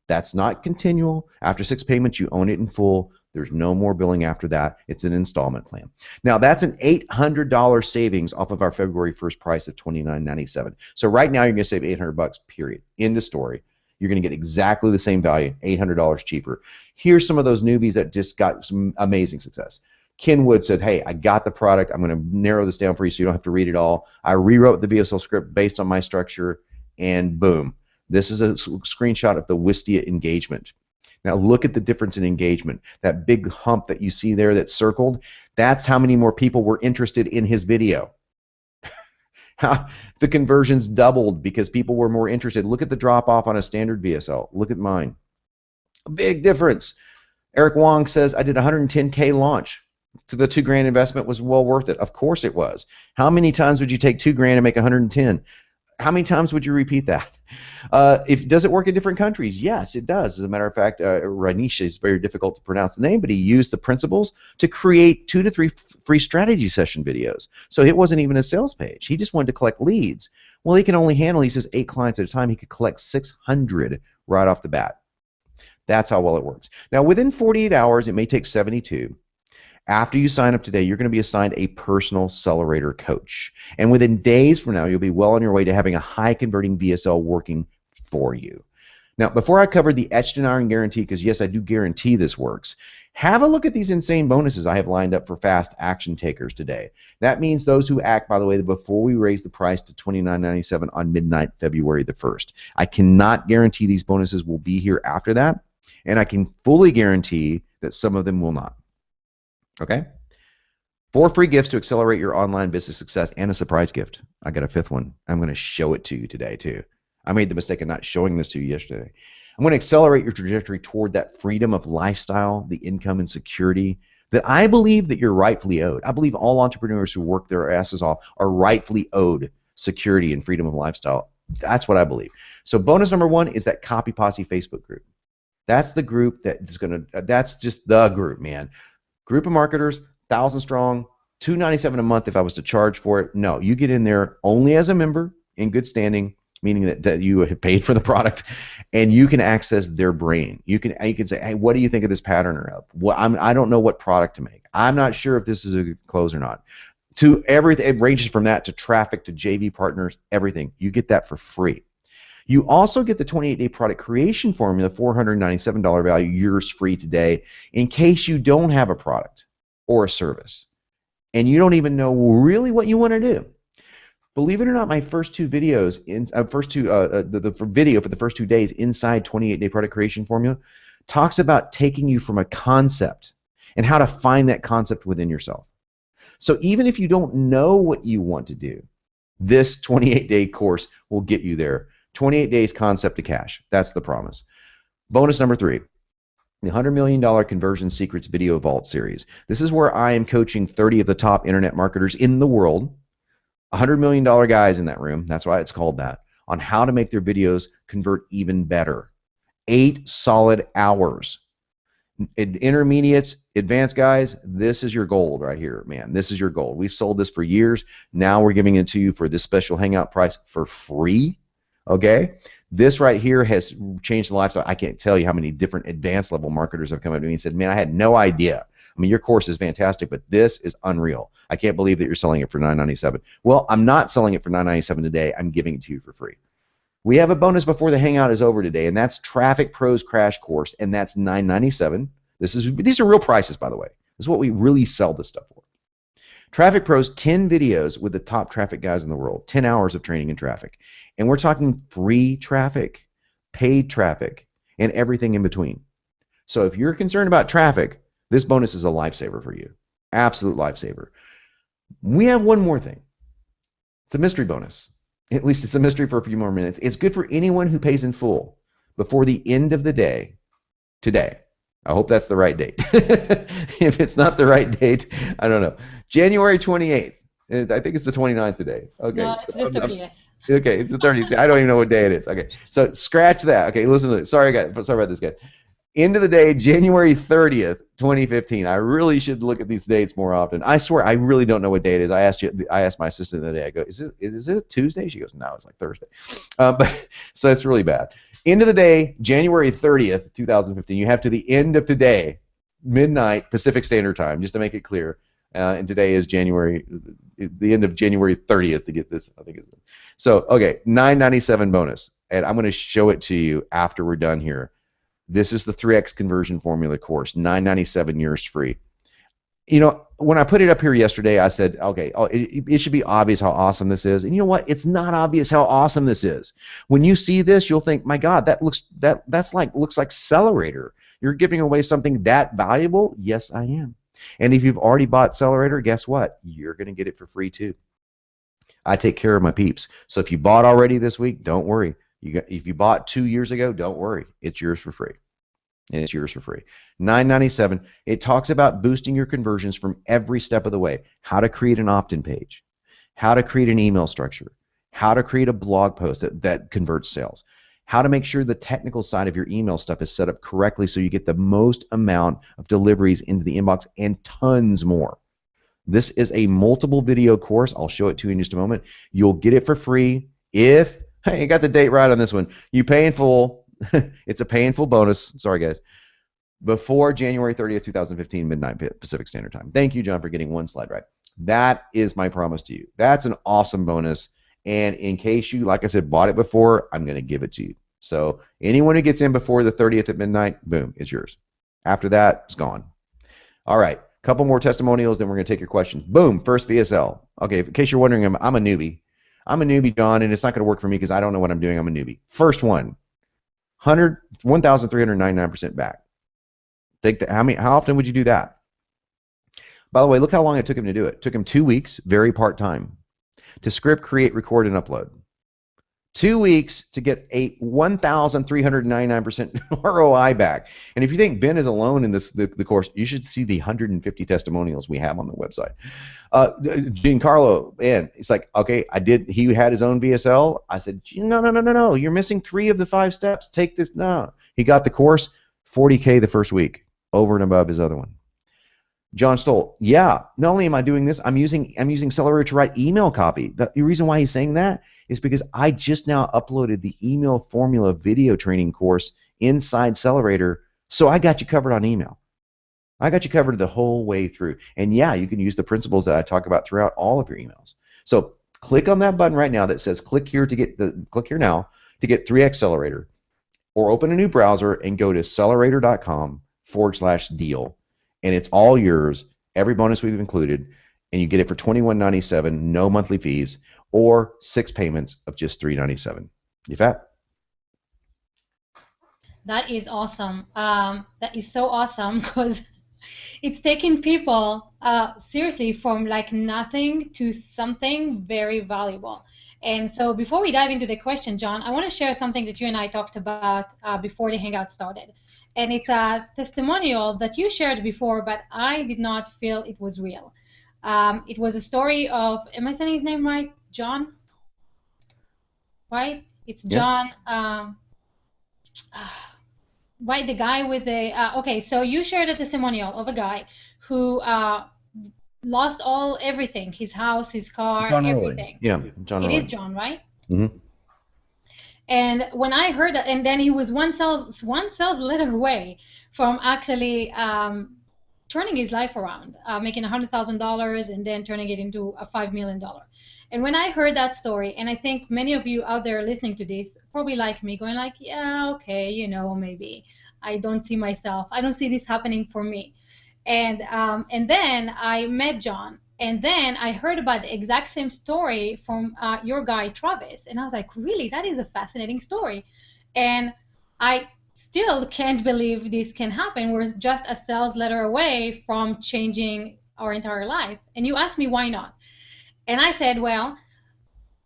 [SPEAKER 2] That's not continual. After 6 payments, you own it in full. There's no more billing after that. It's an installment plan. Now, that's an $800 savings off of our February 1st price of $29.97. So right now, you're going to save $800, period. End of story. You're going to get exactly the same value, $800 cheaper. Here's some of those newbies that just got some amazing success. Ken Wood said, hey, I got the product. I'm going to narrow this down for you so you don't have to read it all. I rewrote the VSL script based on my structure, and boom. This is a screenshot of the Wistia engagement. Now look at the difference in engagement. That big hump that you see there that's circled, that's how many more people were interested in his video. The conversions doubled because people were more interested. Look at the drop off on a standard VSL. Look at mine. A big difference. Eric Wong says, I did a 110K launch. So the $2,000 investment was well worth it. Of course it was. How many times would you take $2,000 and make 110? How many times would you repeat that? Does it work in different countries? Yes, it does. As a matter of fact, Ranish is very difficult to pronounce the name, but he used the principles to create 2 to 3 free strategy session videos. So it wasn't even a sales page. He just wanted to collect leads. Well, he can only handle, he says, 8 clients at a time. He could collect 600 right off the bat. That's how well it works. Now, within 48 hours, it may take 72. After you sign up today, you're going to be assigned a personal Accelerator coach. And within days from now, you'll be well on your way to having a high-converting VSL working for you. Now, before I cover the etched in iron guarantee, because yes, I do guarantee this works, have a look at these insane bonuses I have lined up for fast action takers today. That means those who act, by the way, before we raise the price to $29.97 on midnight February the 1st. I cannot guarantee these bonuses will be here after that, and I can fully guarantee that some of them will not. Okay? 4 free gifts to accelerate your online business success and a surprise gift. I got a 5th one. I'm going to show it to you today too. I made the mistake of not showing this to you yesterday. I'm going to accelerate your trajectory toward that freedom of lifestyle, the income and security that I believe that you're rightfully owed. I believe all entrepreneurs who work their asses off are rightfully owed security and freedom of lifestyle. That's what I believe. So bonus number 1 is that Copy Posse Facebook group. That's the group that is going to, that's just the group, man. Group of marketers, 1,000 strong, $297 a month if I was to charge for it. No, you get in there only as a member in good standing, meaning that you have paid for the product, and you can access their brain. You can say, hey, what do you think of this pattern or of? Well, I don't know what product to make. I'm not sure if this is a good close or not. To everything, it ranges from that to traffic to JV partners, everything. You get that for free. You also get the 28-day product creation formula, $497 value, yours free today, in case you don't have a product or a service, and you don't even know really what you want to do. Believe it or not, my first 2 videos, the video for the first 2 days inside 28-day product creation formula, talks about taking you from a concept and how to find that concept within yourself. So even if you don't know what you want to do, this 28-day course will get you there. 28 days concept to cash. That's the promise. Bonus number 3, the $100 million Conversion Secrets Video Vault Series. This is where I am coaching 30 of the top internet marketers in the world. $100 million guys in that room. That's why it's called that. on how to make their videos convert even better. 8 solid hours. Intermediates, advanced guys, this is your gold right here, man. This is your gold. We've sold this for years. Now we're giving it to you for this special hangout price for free. Okay? This right here has changed the lifestyle. I can't tell you how many different advanced level marketers have come up to me and said, man, I had no idea. I mean, your course is fantastic, but this is unreal. I can't believe that you're selling it for $997. Well, I'm not selling it for $997 today. I'm giving it to you for free. We have a bonus before the hangout is over today, and that's Traffic Pros Crash Course, and that's $997. These are real prices, by the way. This is what we really sell this stuff for. Traffic Pros, 10 videos with the top traffic guys in the world, 10 hours of training in traffic. And we're talking free traffic, paid traffic, and everything in between. So if you're concerned about traffic, this bonus is a lifesaver for you. Absolute lifesaver. We have one more thing. It's a mystery bonus. At least it's a mystery for a few more minutes. It's good for anyone who pays in full before the end of the day today. I hope that's the right date. If it's not the right date, I don't know. January 28th. I think it's the 29th today. Okay.
[SPEAKER 1] No, it's the 30th.
[SPEAKER 2] Okay, it's the 30th. I don't even know what day it is. Okay, so scratch that. Okay, listen to this. Sorry about this, guy. End of the day, January 30th, 2015. I really should look at these dates more often. I swear, I really don't know what day it is. I asked my assistant the other day. I go, is it Tuesday? She goes, no, it's like Thursday. But so it's really bad. End of the day, January 30th, 2015. You have to the end of today, midnight Pacific Standard Time, just to make it clear. And today is the end of January 30th to get this. I think it's so. Okay, $997 bonus, and I'm going to show it to you after we're done here. This is the 3x conversion formula course, $997 yours free. You know, when I put it up here yesterday, I said, okay, it should be obvious how awesome this is. And you know what? It's not obvious how awesome this is. When you see this, you'll think, my God, looks like Accelerator. You're giving away something that valuable? Yes, I am. And if you've already bought Accelerator, guess what? You're going to get it for free too. I take care of my peeps. So if you bought already this week, don't worry. If you bought 2 years ago, don't worry. It's yours for free. It's yours for free. $997. It talks about boosting your conversions from every step of the way. How to create an opt-in page, how to create an email structure, how to create a blog post that converts sales, how to make sure the technical side of your email stuff is set up correctly so you get the most amount of deliveries into the inbox, and tons more. This is a multiple video course. I'll show it to you in just a moment. You'll get it for free if, hey, you got the date right on this one. You pay in full. It's a pay in full bonus. Sorry, guys. Before January 30th, 2015, midnight Pacific Standard Time. Thank you, John, for getting one slide right. That is my promise to you. That's an awesome bonus. And in case you, like I said, bought it before, I'm going to give it to you. So anyone who gets in before the 30th at midnight, boom, it's yours. After that, it's gone. All right. Couple more testimonials, then we're going to take your questions. Boom, first VSL. Okay, in case you're wondering, I'm a newbie. I'm a newbie, John, and it's not going to work for me because I don't know what I'm doing. I'm a newbie. First one, 1,399% back. How often would you do that? By the way, look how long it took him to do it. It took him 2 weeks, very part-time, to script, create, record, and upload. 2 weeks to get a 1,399% ROI back. And if you think Ben is alone in the course, you should see the 150 testimonials we have on the website. Giancarlo, man, it's like, okay, he had his own VSL. I said, no, you're missing 3 of the 5 steps. Take this. No. He got the course, $40K the first week, over and above his other one. John Stoll, yeah, not only am I doing this, I'm using Accelerator to write email copy. The reason why he's saying that is because I just now uploaded the email formula video training course inside Accelerator, so I got you covered on email. I got you covered the whole way through. And yeah, you can use the principles that I talk about throughout all of your emails. So click on that button right now that says click here now to get 3 Accelerator, or open a new browser and go to accelerator.com/deal. And it's all yours, every bonus we've included, and you get it for $21.97, no monthly fees, or 6 payments of just $3.97. You fat?
[SPEAKER 1] That is awesome. That is so awesome because it's taking people seriously from like nothing to something very valuable. And so before we dive into the question, John, I want to share something that you and I talked about before the Hangout started. And it's a testimonial that you shared before, but I did not feel it was real. It was a story of, am I saying his name right? John? Right? It's
[SPEAKER 2] Yeah.
[SPEAKER 1] John. Right, the guy with the okay. So you shared a testimonial of a guy who lost everything, his house, his car,
[SPEAKER 2] John Rowley.
[SPEAKER 1] everything.
[SPEAKER 2] Yeah, John
[SPEAKER 1] It is
[SPEAKER 2] Rowley.
[SPEAKER 1] John, right?
[SPEAKER 2] Hmm.
[SPEAKER 1] And when I heard that, and then he was one sales letter away from actually turning his life around, making $100,000 and then turning it into a $5 million. And when I heard that story, and I think many of you out there listening to this probably like me, going like, yeah, okay, maybe I don't see myself, I don't see this happening for me. And then I met John, and then I heard about the exact same story from your guy Travis, and I was like, really, that is a fascinating story, and I still can't believe this can happen. We're just a sales letter away from changing our entire life. And you asked me why not, and I said, well,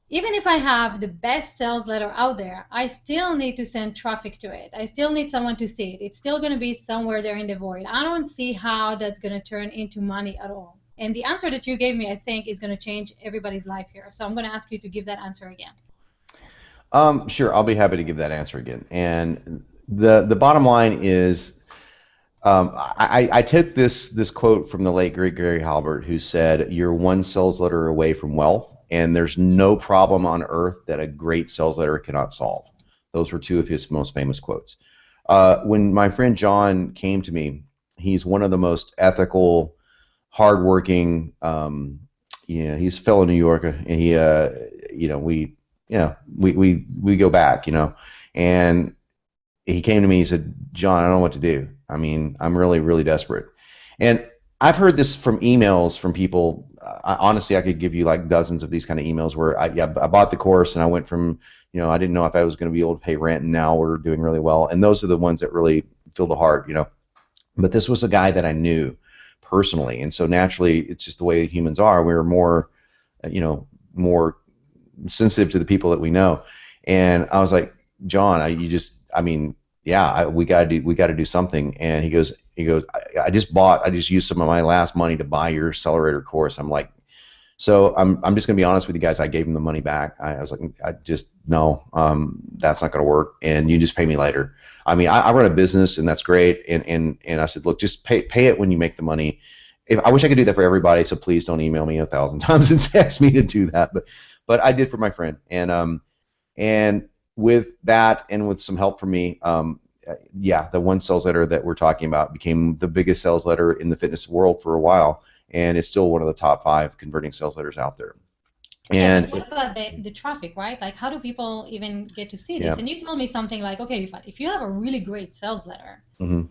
[SPEAKER 1] even if I have the best sales letter out there, I still need to send traffic to it. I still need someone to see it. It's still going to be somewhere there in the void. I don't see how that's going to turn into money at all. And the answer that you gave me, I think, is going to change everybody's life here. So I'm going to ask you to give that answer again.
[SPEAKER 2] Sure, I'll be happy to give that answer again. And the bottom line is, I took this quote from the late great Gary Halbert, who said, "You're one sales letter away from wealth, and there's no problem on earth that a great sales letter cannot solve." Those were two of his most famous quotes. When my friend John came to me, he's one of the most ethical, hardworking. Yeah, he's a fellow New Yorker, and he, we go back, and he came to me. He said, "John, I don't know what to do. I mean, I'm really, really desperate." And I've heard this from emails from people. Honestly, I could give you like dozens of these kind of emails where I bought the course and I went from, I didn't know if I was going to be able to pay rent, and now we're doing really well. And those are the ones that really feel the heart. But this was a guy that I knew personally, and so naturally, it's just the way humans are. We're more sensitive to the people that we know. And I was like, "John, I mean, yeah, we gotta do something." And he goes, I just used some of my last money to buy your Accelerator course. I'm like, so I'm just gonna be honest with you guys. I gave him the money back. I was like, I just no, that's not gonna work, and you just pay me later. I mean, I run a business, and that's great. And I said, look, just pay it when you make the money. I wish I could do that for everybody, so please don't email me 1,000 times and ask me to do that. But I did for my friend, and with that, and with some help from me, yeah, the one sales letter that we're talking about became the biggest sales letter in the fitness world for a while, and it's still one of the top 5 converting sales letters out there.
[SPEAKER 1] Yeah,
[SPEAKER 2] And
[SPEAKER 1] but what about the traffic, right? Like, how do people even get to see
[SPEAKER 2] yeah,
[SPEAKER 1] this? And you told me something like, okay, if you have a really great sales letter,
[SPEAKER 2] hmm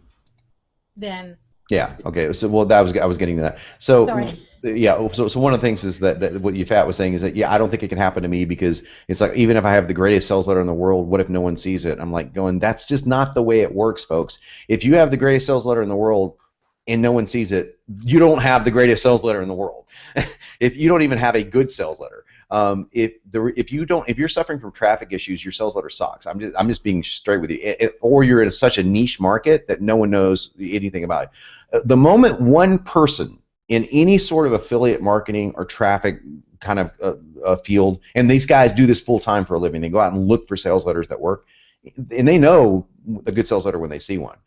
[SPEAKER 1] then
[SPEAKER 2] yeah, okay. So well, I was getting to that. So
[SPEAKER 1] sorry.
[SPEAKER 2] yeah, so one of the things is that what Yafat was saying is that, yeah, I don't think it can happen to me, because it's like, even if I have the greatest sales letter in the world, what if no one sees it? I'm like going, that's just not the way it works, folks. If you have the greatest sales letter in the world and no one sees it, you don't have the greatest sales letter in the world. If you don't even have a good sales letter, if you're suffering from traffic issues, your sales letter sucks. I'm just being straight with you. Or you're in such a niche market that no one knows anything about it. The moment one person in any sort of affiliate marketing or traffic kind of field, and these guys do this full time for a living, they go out and look for sales letters that work, and they know a good sales letter when they see one.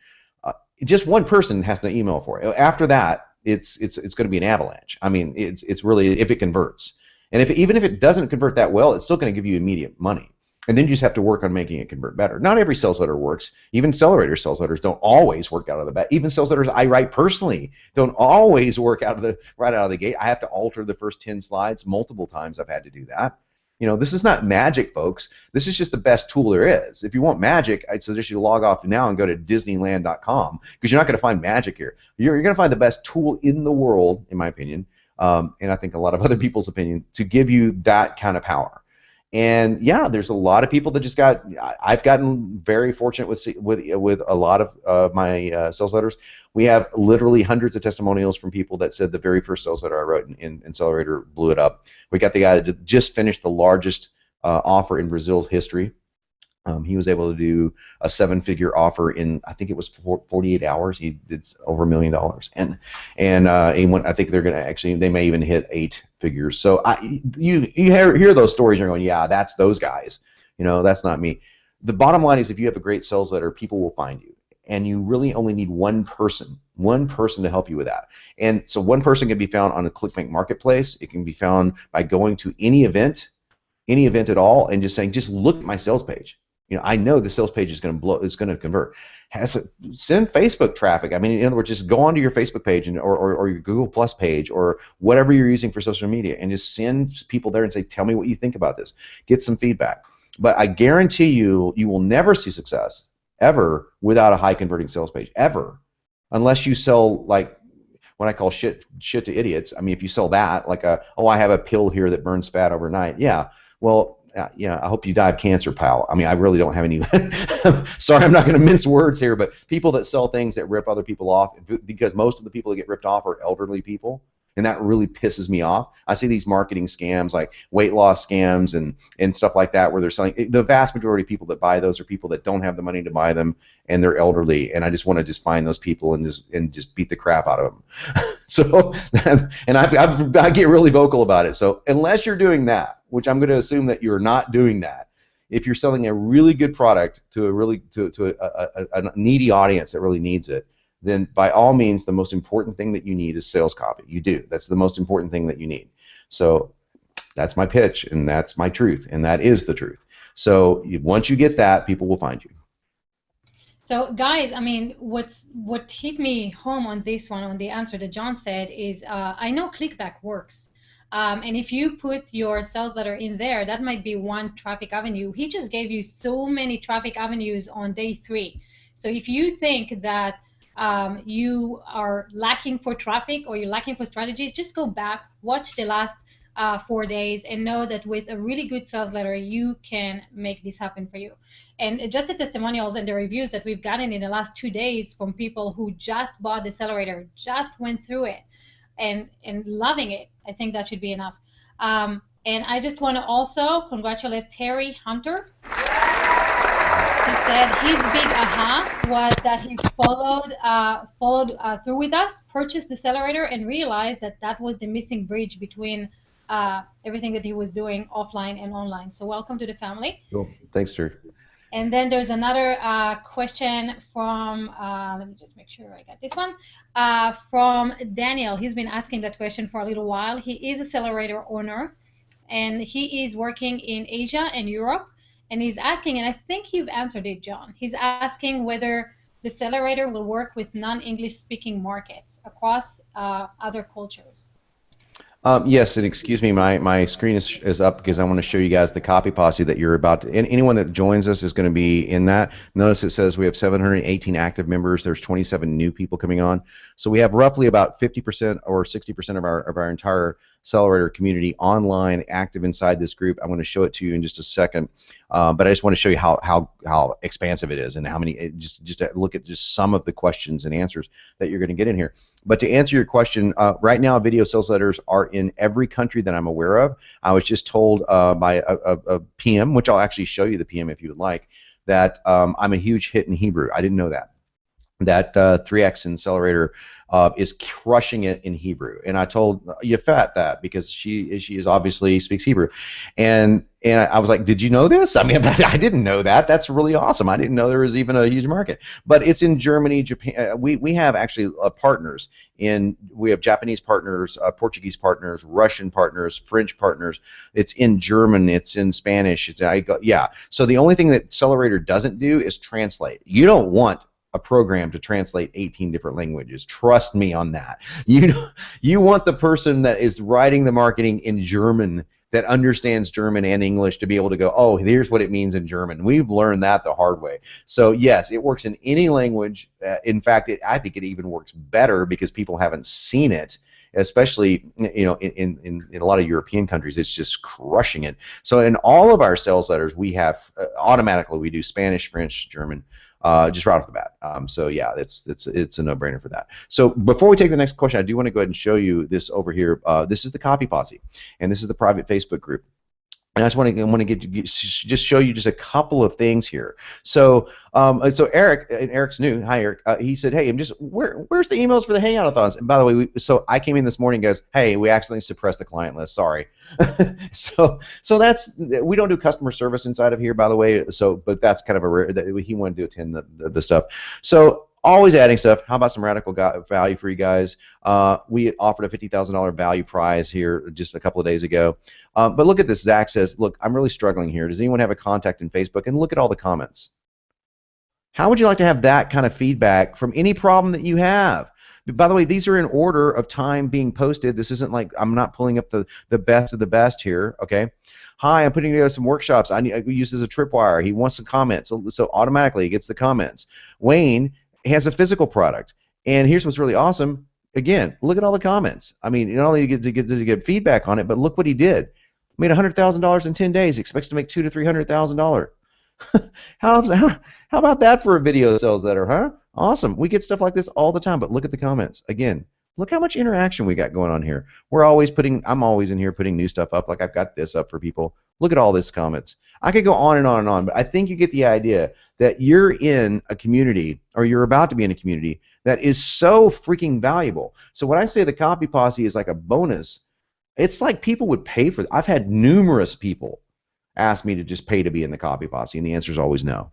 [SPEAKER 2] Just one person has to email for it. After that, it's going to be an avalanche. I mean, it's really, if it converts, and even if it doesn't convert that well, it's still going to give you immediate money. And then you just have to work on making it convert better. Not every sales letter works. Even Accelerator sales letters don't always work out of the bat. Even sales letters I write personally don't always work right out of the gate. I have to alter the first 10 slides multiple times. I've had to do that. This is not magic, folks. This is just the best tool there is. If you want magic, I'd suggest you log off now and go to Disneyland.com, because you're not going to find magic here. You're going to find the best tool in the world, in my opinion, and I think a lot of other people's opinion, to give you that kind of power. And yeah, there's a lot of people that I've gotten very fortunate with a lot of my sales letters. We have literally hundreds of testimonials from people that said the very first sales letter I wrote in Accelerator blew it up. We got the guy that just finished the largest offer in Brazil's history. He was able to do a 7-figure offer in, I think it was 48 hours. He did over $1 million, and he went, I think they may even hit 8 figures. So you hear those stories, and you're going, yeah, that's those guys. That's not me. The bottom line is if you have a great sales letter, people will find you. And you really only need one person to help you with that. And so one person can be found on a ClickBank marketplace. It can be found by going to any event at all, and just saying, just look at my sales page. I know the sales page is going to blow, is going to convert. Send Facebook traffic. I mean, in other words, just go onto your Facebook page or your Google Plus page or whatever you're using for social media, and just send people there and say, tell me what you think about this. Get some feedback. But I guarantee you, you will never see success ever without a high converting sales page, ever, unless you sell like what I call shit to idiots. I mean, if you sell that, like I have a pill here that burns fat overnight. Yeah, well, yeah, I hope you die of cancer, pal. I mean, I really don't have any. Sorry, I'm not going to mince words here, but people that sell things that rip other people off, because most of the people that get ripped off are elderly people. And that really pisses me off. I see these marketing scams like weight loss scams and stuff like that where they're selling. The vast majority of people that buy those are people that don't have the money to buy them, and they're elderly. And I just want to just find those people and just beat the crap out of them. So, and I get really vocal about it. So unless you're doing that, which I'm going to assume that you're not doing that, if you're selling a really good product to a needy audience that really needs it, then by all means, the most important thing that you need is sales copy. You do. That's the most important thing that you need. So that's my pitch, and that's my truth, and that is the truth. So once you get that, people will find you.
[SPEAKER 1] So guys, I mean, what hit me home on this one, on the answer that Jon said, is I know clickback works. And if you put your sales letter in there, that might be one traffic avenue. He just gave you so many traffic avenues on day 3. So if you think that you are lacking for traffic or you're lacking for strategies, just go back, watch the last 4 days, and know that with a really good sales letter, you can make this happen for you. And just the testimonials and the reviews that we've gotten in the last 2 days from people who just bought the Accelerator, just went through it, and loving it, I think that should be enough. And I just want to also congratulate Terry Hunter. He said his big aha was that he's followed through with us, purchased the Accelerator, and realized that that was the missing bridge between everything that he was doing offline and online. So welcome to the family.
[SPEAKER 2] Cool. Thanks, Drew.
[SPEAKER 1] And then there's another question from, let me just make sure I got this one, from Daniel. He's been asking that question for a little while. He is a Accelerator owner, and he is working in Asia and Europe. And he's asking, and I think you've answered it, Jon. He's asking whether the Accelerator will work with non-English speaking markets across other cultures.
[SPEAKER 2] Yes, and excuse me, my screen is up because I want to show you guys the copy posse that you're about to, and anyone that joins us is going to be in that. Notice it says we have 718 active members. There's 27 new people coming on. So we have roughly about 50% or 60% of our entire Accelerator community online, active inside this group. I'm going to show it to you in just a second, but I just want to show you how expansive it is and how many. Just to look at just some of the questions and answers that you're going to get in here. But to answer your question, right now video sales letters are in every country that I'm aware of. I was just told by a PM, which I'll actually show you the PM if you would like, that I'm a huge hit in Hebrew. I didn't know that. That 3X Accelerator is crushing it in Hebrew, and I told Yafat that because she is obviously speaks Hebrew, and I was like, did you know this? I mean, I didn't know that. That's really awesome. I didn't know there was even a huge market. But it's in Germany, Japan. We have actually partners we have Japanese partners, Portuguese partners, Russian partners, French partners. It's in German. It's in Spanish. Yeah. So the only thing that Accelerator doesn't do is translate. You don't want a program to translate 18 different languages. Trust me on that. You want the person that is writing the marketing in German, that understands German and English, to be able to go, oh, here's what it means in German. We've learned that the hard way. So yes, it works in any language. In fact, I think it even works better because people haven't seen it, especially in a lot of European countries. It's just crushing it. So in all of our sales letters, we have automatically we do Spanish, French, German, just right off the bat. So yeah, it's a no-brainer for that. So before we take the next question, I do want to go ahead and show you this over here. This is the Copy Posse, and this is the private Facebook group. And I just want to just show you just a couple of things here. So so Eric, and Eric's new. Hi Eric. He said, hey, I'm just where's the emails for the hangout-a-thons? And by the way, so I came in this morning, guys. Hey, we accidentally suppressed the client list. Sorry. So that's, we don't do customer service inside of here, by the way. So but that's kind of a rare, that he wanted to attend the stuff. So always adding stuff. How about some radical value for you guys? We offered a $50,000 value prize here just a couple of days ago. But look at this. Zach says, look, I'm really struggling here. Does anyone have a contact in Facebook? And look at all the comments. How would you like to have that kind of feedback from any problem that you have? By the way, these are in order of time being posted. This isn't like I'm not pulling up the best of the best here, okay? Hi, I'm putting together some workshops. I use this as a tripwire. He wants some comments. So automatically he gets the comments. Wayne has a physical product. And here's what's really awesome. Again, look at all the comments. I mean, not only do you get feedback on it, but look what he did. Made $100,000 in 10 days. He expects to make $200,000 to $300,000. How about that for a video sales letter, huh? Awesome. We get stuff like this all the time, but look at the comments. Again, look how much interaction we got going on here. I'm always in here putting new stuff up, like I've got this up for people. Look at all these comments. I could go on and on and on, but I think you get the idea that you're in a community, or you're about to be in a community, that is so freaking valuable. So when I say the Copy Posse is like a bonus, it's like people would pay for it. I've had numerous people ask me to just pay to be in the Copy Posse, and the answer is always no.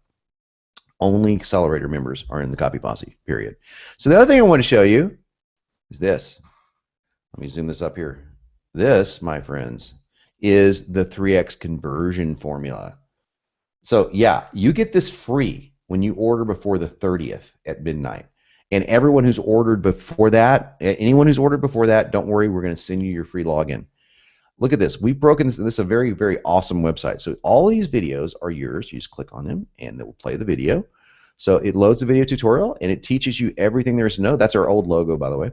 [SPEAKER 2] Only Accelerator members are in the Copy Posse, period. So the other thing I want to show you is this. Let me zoom this up here. This, my friends, is the 3x conversion formula. So yeah, you get this free when you order before the 30th at midnight. And everyone who's ordered before that, anyone who's ordered before that, don't worry, we're going to send you your free login. Look at this. We've broken this. This is a very, very awesome website. So all these videos are yours. You just click on them, and it will play the video. So it loads the video tutorial, and it teaches you everything there is to know. That's our old logo, by the way.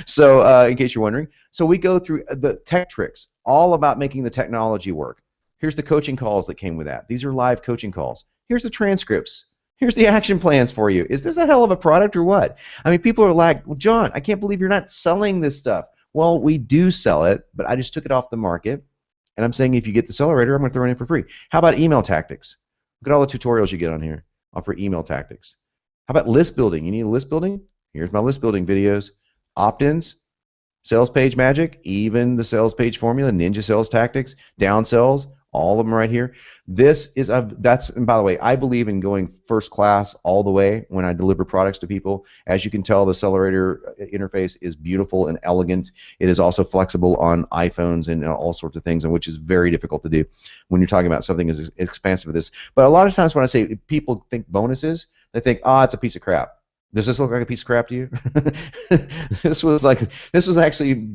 [SPEAKER 2] So in case you're wondering. So we go through the tech tricks, all about making the technology work. Here's the coaching calls that came with that. These are live coaching calls. Here's the transcripts. Here's the action plans for you. Is this a hell of a product or what? I mean, people are like, well, John, I can't believe you're not selling this stuff. Well, we do sell it, but I just took it off the market, and I'm saying if you get the Accelerator, I'm going to throw it in for free. How about email tactics? Look at all the tutorials you get on here. Offer email tactics. How about list building? You need a list building? Here's my list building videos. Opt-ins, sales page magic, even the sales page formula, ninja sales tactics, down sells, all of them right here. This is and by the way, I believe in going first class all the way when I deliver products to people. As you can tell, the Accelerator interface is beautiful and elegant. It is also flexible on iPhones and all sorts of things, and which is very difficult to do when you're talking about something as expansive as this. But a lot of times when I say people think bonuses, they think, it's a piece of crap. Does this look like a piece of crap to you? This was actually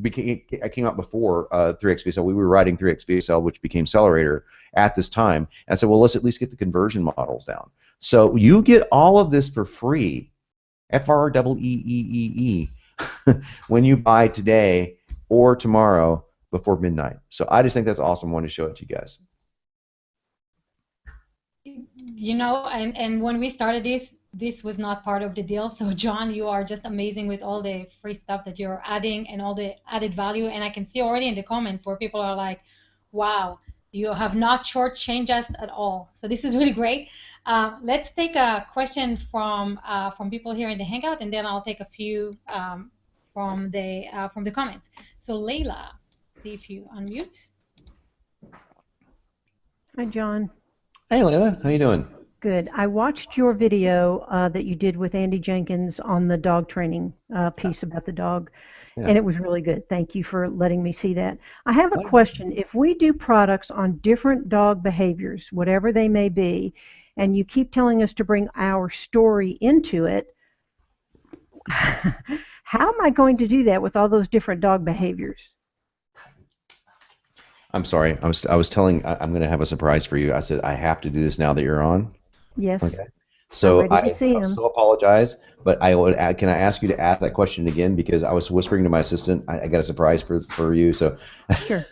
[SPEAKER 2] I came out before 3x VSL. We were writing 3x VSL, which became Accelerator at this time. And I said, well, let's at least get the conversion models down. So you get all of this for free, FREEEE, when you buy today or tomorrow before midnight. So I just think that's awesome. I wanted to show it to you guys.
[SPEAKER 1] You know, and when we started this was not part of the deal. So John, you are just amazing with all the free stuff that you're adding and all the added value. And I can see already in the comments where people are like, wow, you have not shortchanged us at all. So this is really great. Let's take a question from people here in the Hangout, and then I'll take a few from the comments. So Layla, see if you unmute.
[SPEAKER 3] Hi, John.
[SPEAKER 2] Hey, Layla. How you doing?
[SPEAKER 3] Good. I watched your video that you did with Andy Jenkins on the dog training piece about the dog, and it was really good. Thank you for letting me see that. I have a question. If we do products on different dog behaviors, whatever they may be, and you keep telling us to bring our story into it, how am I going to do that with all those different dog behaviors?
[SPEAKER 2] I'm sorry. I was telling, I'm going to have a surprise for you. I said I have to do this now that you're on.
[SPEAKER 3] Yes.
[SPEAKER 2] Okay. So I
[SPEAKER 3] so
[SPEAKER 2] apologize, but can I ask you to ask that question again, because I was whispering to my assistant. I got a surprise for you. So
[SPEAKER 3] sure.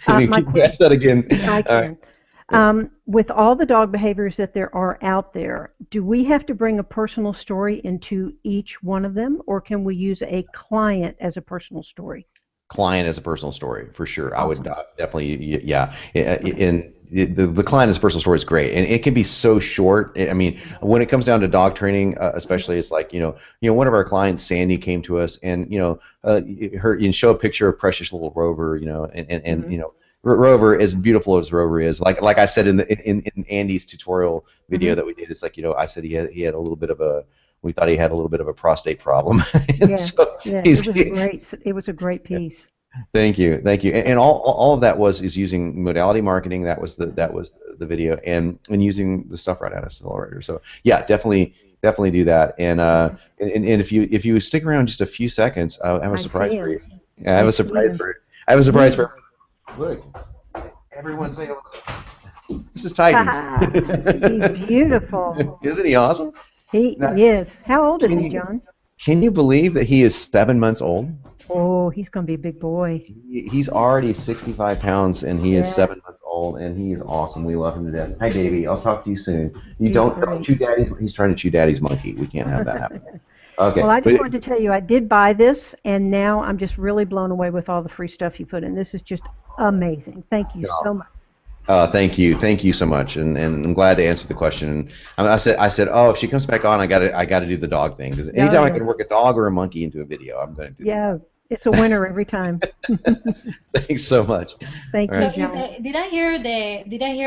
[SPEAKER 2] Can you ask that again?
[SPEAKER 3] I can. With all the dog behaviors that there are out there, do we have to bring a personal story into each one of them, or can we use a client as a personal story?
[SPEAKER 2] client as a personal story for sure. I would
[SPEAKER 3] Awesome.
[SPEAKER 2] definitely, yeah.
[SPEAKER 3] Okay.
[SPEAKER 2] And the client as a personal story is great, and it can be so short. I mean, when it comes down to dog training, especially, it's like one of our clients, Sandy, came to us, and her show a picture of precious little Rover, and
[SPEAKER 3] Mhm.
[SPEAKER 2] Rover, as beautiful as Rover is, like I said in Andy's tutorial video
[SPEAKER 3] Mhm.
[SPEAKER 2] that we did, it's like I said he had a little bit of a we thought he had a little bit of a prostate problem, and
[SPEAKER 3] Yeah.
[SPEAKER 2] so
[SPEAKER 3] Yeah.
[SPEAKER 2] he's.
[SPEAKER 3] It was a great piece.
[SPEAKER 2] Thank you, thank you, and all of that is using modality marketing. That was the video, and using the stuff right out of Accelerator. So yeah, definitely do that.
[SPEAKER 3] Okay.
[SPEAKER 2] And if you stick around just a few seconds, I have a
[SPEAKER 3] I
[SPEAKER 2] surprise
[SPEAKER 3] see
[SPEAKER 2] for you.
[SPEAKER 3] him.
[SPEAKER 2] Yeah, I have
[SPEAKER 3] I
[SPEAKER 2] a
[SPEAKER 3] see
[SPEAKER 2] surprise
[SPEAKER 3] him.
[SPEAKER 2] for you. I have a surprise
[SPEAKER 3] Yeah.
[SPEAKER 2] for look. Everyone say hello. This is Titan.
[SPEAKER 3] He's beautiful.
[SPEAKER 2] Isn't he awesome? Now,
[SPEAKER 3] Yes. How old is
[SPEAKER 2] can
[SPEAKER 3] he,
[SPEAKER 2] you
[SPEAKER 3] John?
[SPEAKER 2] can you believe that he is 7 months old?
[SPEAKER 3] Oh, he's gonna be a big boy.
[SPEAKER 2] He's already 65 pounds, and he is
[SPEAKER 3] Yeah.
[SPEAKER 2] 7 months old, and he is awesome. We love him to death. Hi, Davey. I'll talk to you soon. You
[SPEAKER 3] He's
[SPEAKER 2] don't
[SPEAKER 3] great.
[SPEAKER 2] chew daddy. He's trying to chew daddy's monkey. We can't have that happen.
[SPEAKER 3] Well,
[SPEAKER 2] Okay,
[SPEAKER 3] I just
[SPEAKER 2] but
[SPEAKER 3] wanted to tell you I did buy this, and now I'm just really blown away with all the free stuff you put in. This is just amazing. Thank you so much.
[SPEAKER 2] thank you so much, and I'm glad to answer the question. And I said, oh, if she comes back on, I got to do the dog thing, because
[SPEAKER 3] Oh
[SPEAKER 2] anytime I
[SPEAKER 3] yeah,
[SPEAKER 2] can work a dog or a monkey into a video, I'm going to do
[SPEAKER 3] yeah.
[SPEAKER 2] that.
[SPEAKER 3] It's a winner every time.
[SPEAKER 2] Thanks so much.
[SPEAKER 3] Thank
[SPEAKER 2] All
[SPEAKER 3] you,
[SPEAKER 1] So
[SPEAKER 2] right.
[SPEAKER 3] John.
[SPEAKER 1] did I hear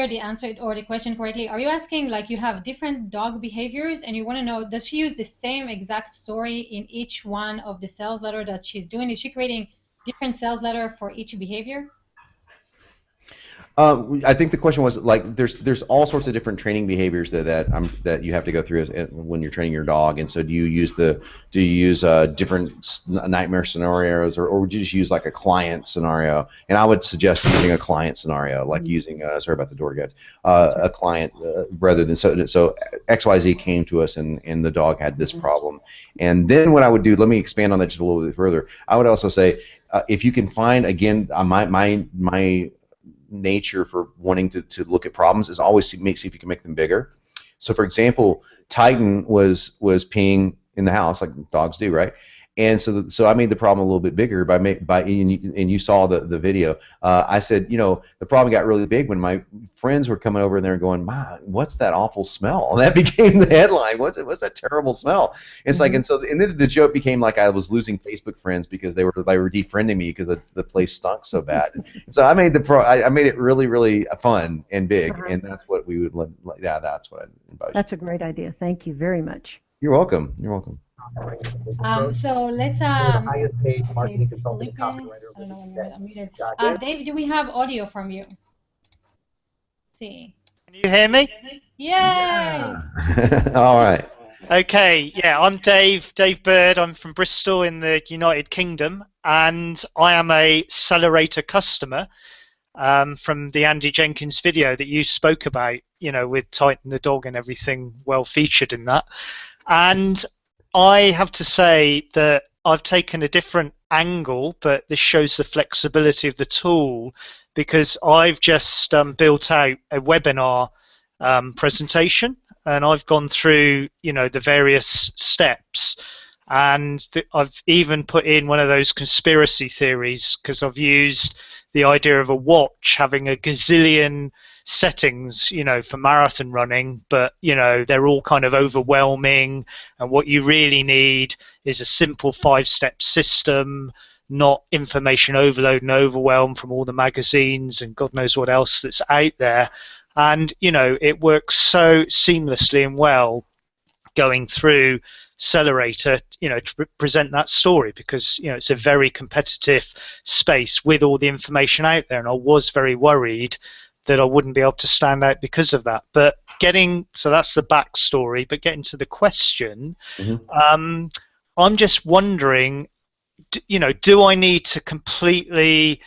[SPEAKER 1] the answer or the question correctly? Are you asking, like, you have different dog behaviors and you want to know, does she use the same exact story in each one of the sales letter that she's doing? Is she creating different sales letter for each behavior?
[SPEAKER 2] I think the question was, like, there's all sorts of different training behaviors that you have to go through when you're training your dog. And so do you use different nightmare scenarios, or would you just use like a client scenario? And I would suggest using a client scenario, like
[SPEAKER 3] Mhm.
[SPEAKER 2] using sorry about the door, guys,
[SPEAKER 3] That's
[SPEAKER 2] a
[SPEAKER 3] right.
[SPEAKER 2] client, rather than so XYZ came to us, and the dog had this problem. And then what I would do, let me expand on that just a little bit further. I would also say, if you can find, again, my nature for wanting to look at problems is always see if you can make them bigger. So, for example, Titan was peeing in the house like dogs do, right? And so I made the problem a little bit bigger and you saw the video. I said, the problem got really big when my friends were coming over and they were going, "Ma, what's that awful smell?" And that became the headline. What's that terrible smell? It's like,
[SPEAKER 3] Hmm.
[SPEAKER 2] and then the joke became like I was losing Facebook friends because they were defriending me because the place stunk so bad. So I made it really, really fun and big,
[SPEAKER 3] Uh-huh.
[SPEAKER 2] and that's what we would like. Yeah, that's what I advise you
[SPEAKER 3] That's
[SPEAKER 2] to
[SPEAKER 3] a
[SPEAKER 2] do.
[SPEAKER 3] great idea. Thank you very much.
[SPEAKER 2] You're welcome. You're welcome.
[SPEAKER 1] So let's okay, Felipe, I don't know when you're unmuted. Dave, do we have audio from you? See.
[SPEAKER 4] Can you hear me?
[SPEAKER 1] Yay!
[SPEAKER 2] Yeah. All right.
[SPEAKER 4] Okay, yeah, I'm Dave Bird. I'm from Bristol in the United Kingdom, and I am a Accelerator customer from the Andy Jenkins video that you spoke about, with Titan the dog and everything well featured in that. And I have to say that I've taken a different angle, but this shows the flexibility of the tool, because I've just built out a webinar presentation, and I've gone through the various steps, and I've even put in one of those conspiracy theories, because I've used the idea of a watch having a gazillion settings, for marathon running, but they're all kind of overwhelming, and what you really need is a simple 5-step system, not information overload and overwhelm from all the magazines and God knows what else that's out there. And it works so seamlessly and well going through Accelerator, to present that story, because it's a very competitive space with all the information out there, and I was very worried that I wouldn't be able to stand out because of that. But so that's the backstory. But getting to the question,
[SPEAKER 2] Hmm.
[SPEAKER 4] I'm just wondering, do I need to completely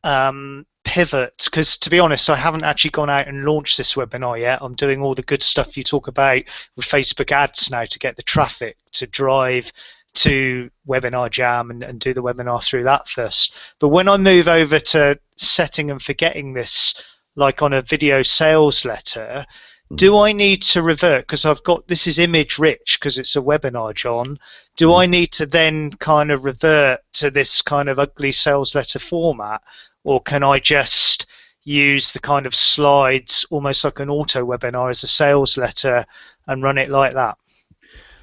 [SPEAKER 4] pivot? Because to be honest, I haven't actually gone out and launched this webinar yet. I'm doing all the good stuff you talk about with Facebook ads now to get the traffic to drive to Webinar Jam and do the webinar through that first. But when I move over to setting and forgetting this, like on a video sales letter, do I need to revert, because I've got, this is image rich because it's a webinar, John, do I need to then kind of revert to this kind of ugly sales letter format, or can I just use the kind of slides almost like an auto webinar as a sales letter and run it like that?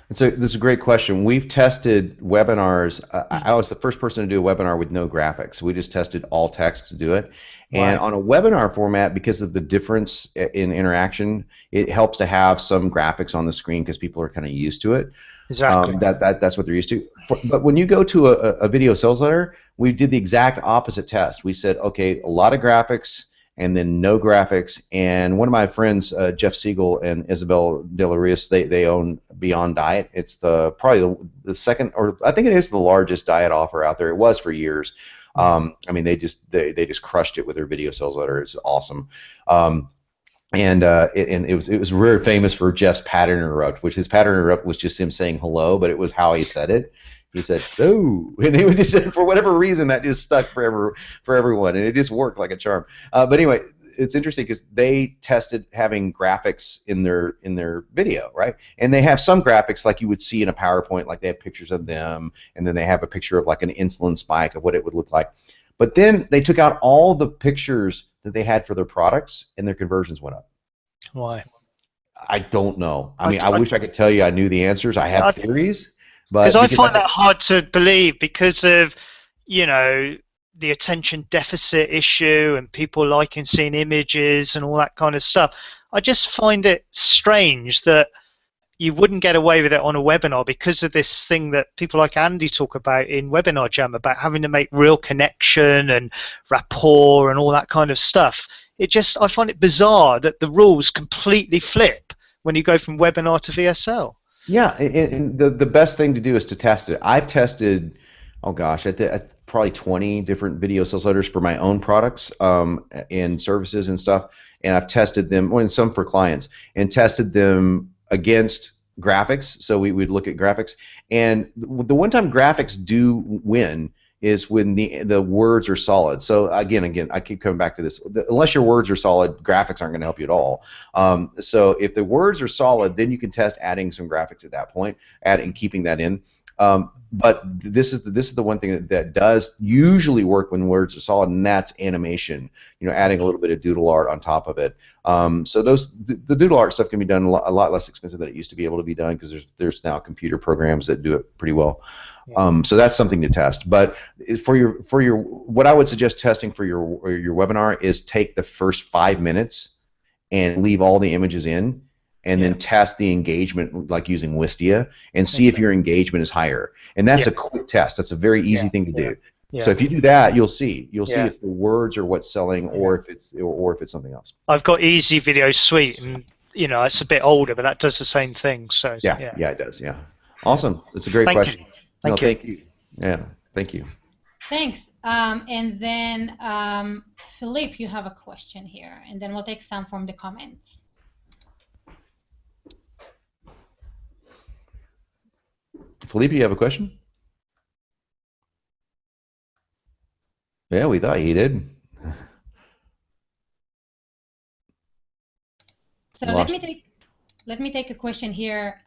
[SPEAKER 2] This is a great question. We've tested webinars. I was the first person to do a webinar with no graphics. We just tested all text to do it. And on a webinar format, because of the difference in interaction, it helps to have some graphics on the screen because people are kind of used to it.
[SPEAKER 4] Exactly.
[SPEAKER 2] That's what they're used to. But when you go to a video sales letter, we did the exact opposite test. We said, okay, a lot of graphics and then no graphics. And one of my friends, Jeff Siegel and Isabel De La Rios, they own Beyond Diet. It's probably the second, or I think it is the largest diet offer out there. It was for years. I mean, they just crushed it with their video sales letter. It's awesome. And it was very famous for Jeff's pattern interrupt, which his pattern interrupt was just him saying hello, but it was how he said it. He said, "Oh," and he would just say, for whatever reason, that just stuck for everyone, and it just worked like a charm. But anyway, it's interesting because they tested having graphics in their video, right? And they have some graphics like you would see in a PowerPoint, like they have pictures of them, and then they have a picture of like an insulin spike of what it would look like. But then they took out all the pictures that they had for their products, and their conversions went up.
[SPEAKER 4] Why?
[SPEAKER 2] I don't know. I mean, I wish I could tell you I knew the answers. I have theories.
[SPEAKER 4] Because I find that hard to believe because of, you know, the attention deficit issue and people liking seeing images and all that kind of stuff. I just find it strange that you wouldn't get away with it on a webinar because of this thing that people like Andy talk about in Webinar Jam about having to make real connection and rapport and all that kind of stuff. I find it bizarre that the rules completely flip when you go from webinar to VSL.
[SPEAKER 2] Yeah, and the best thing to do is to test it. I've tested, oh gosh, probably 20 different video sales letters for my own products and services and stuff, and I've tested them, and some for clients, and tested them against graphics. So we would look at graphics, and the one time graphics do win is when the words are solid. So again, I keep coming back to this. Unless your words are solid, graphics aren't going to help you at all. So if the words are solid, then you can test adding some graphics at that point, keeping that in. But this is the one thing that does usually work when words are solid, and that's animation. You know, adding a little bit of doodle art on top of it. So the doodle art stuff can be done a lot less expensive than it used to be able to be done because there's now computer programs that do it pretty well. So that's something to test. But for your what I would suggest testing for your webinar is take the first 5 minutes and leave all the images in, and then test the engagement like using Wistia and see if your engagement is higher. And that's a quick test. That's a very easy thing to do. So if you do that, you'll see if the words are what's selling or if it's something else.
[SPEAKER 4] I've got Easy Video Suite, and you know it's a bit older, but that does the same thing. So
[SPEAKER 2] yeah, it does. Yeah, awesome. It's a great question.
[SPEAKER 4] Thank you.
[SPEAKER 2] Yeah, thank you.
[SPEAKER 1] Thanks. And then Philippe, you have a question here, and then we'll take some from the comments.
[SPEAKER 2] Philippe, you have a question? Yeah, we thought he did.
[SPEAKER 1] So let me take a question here.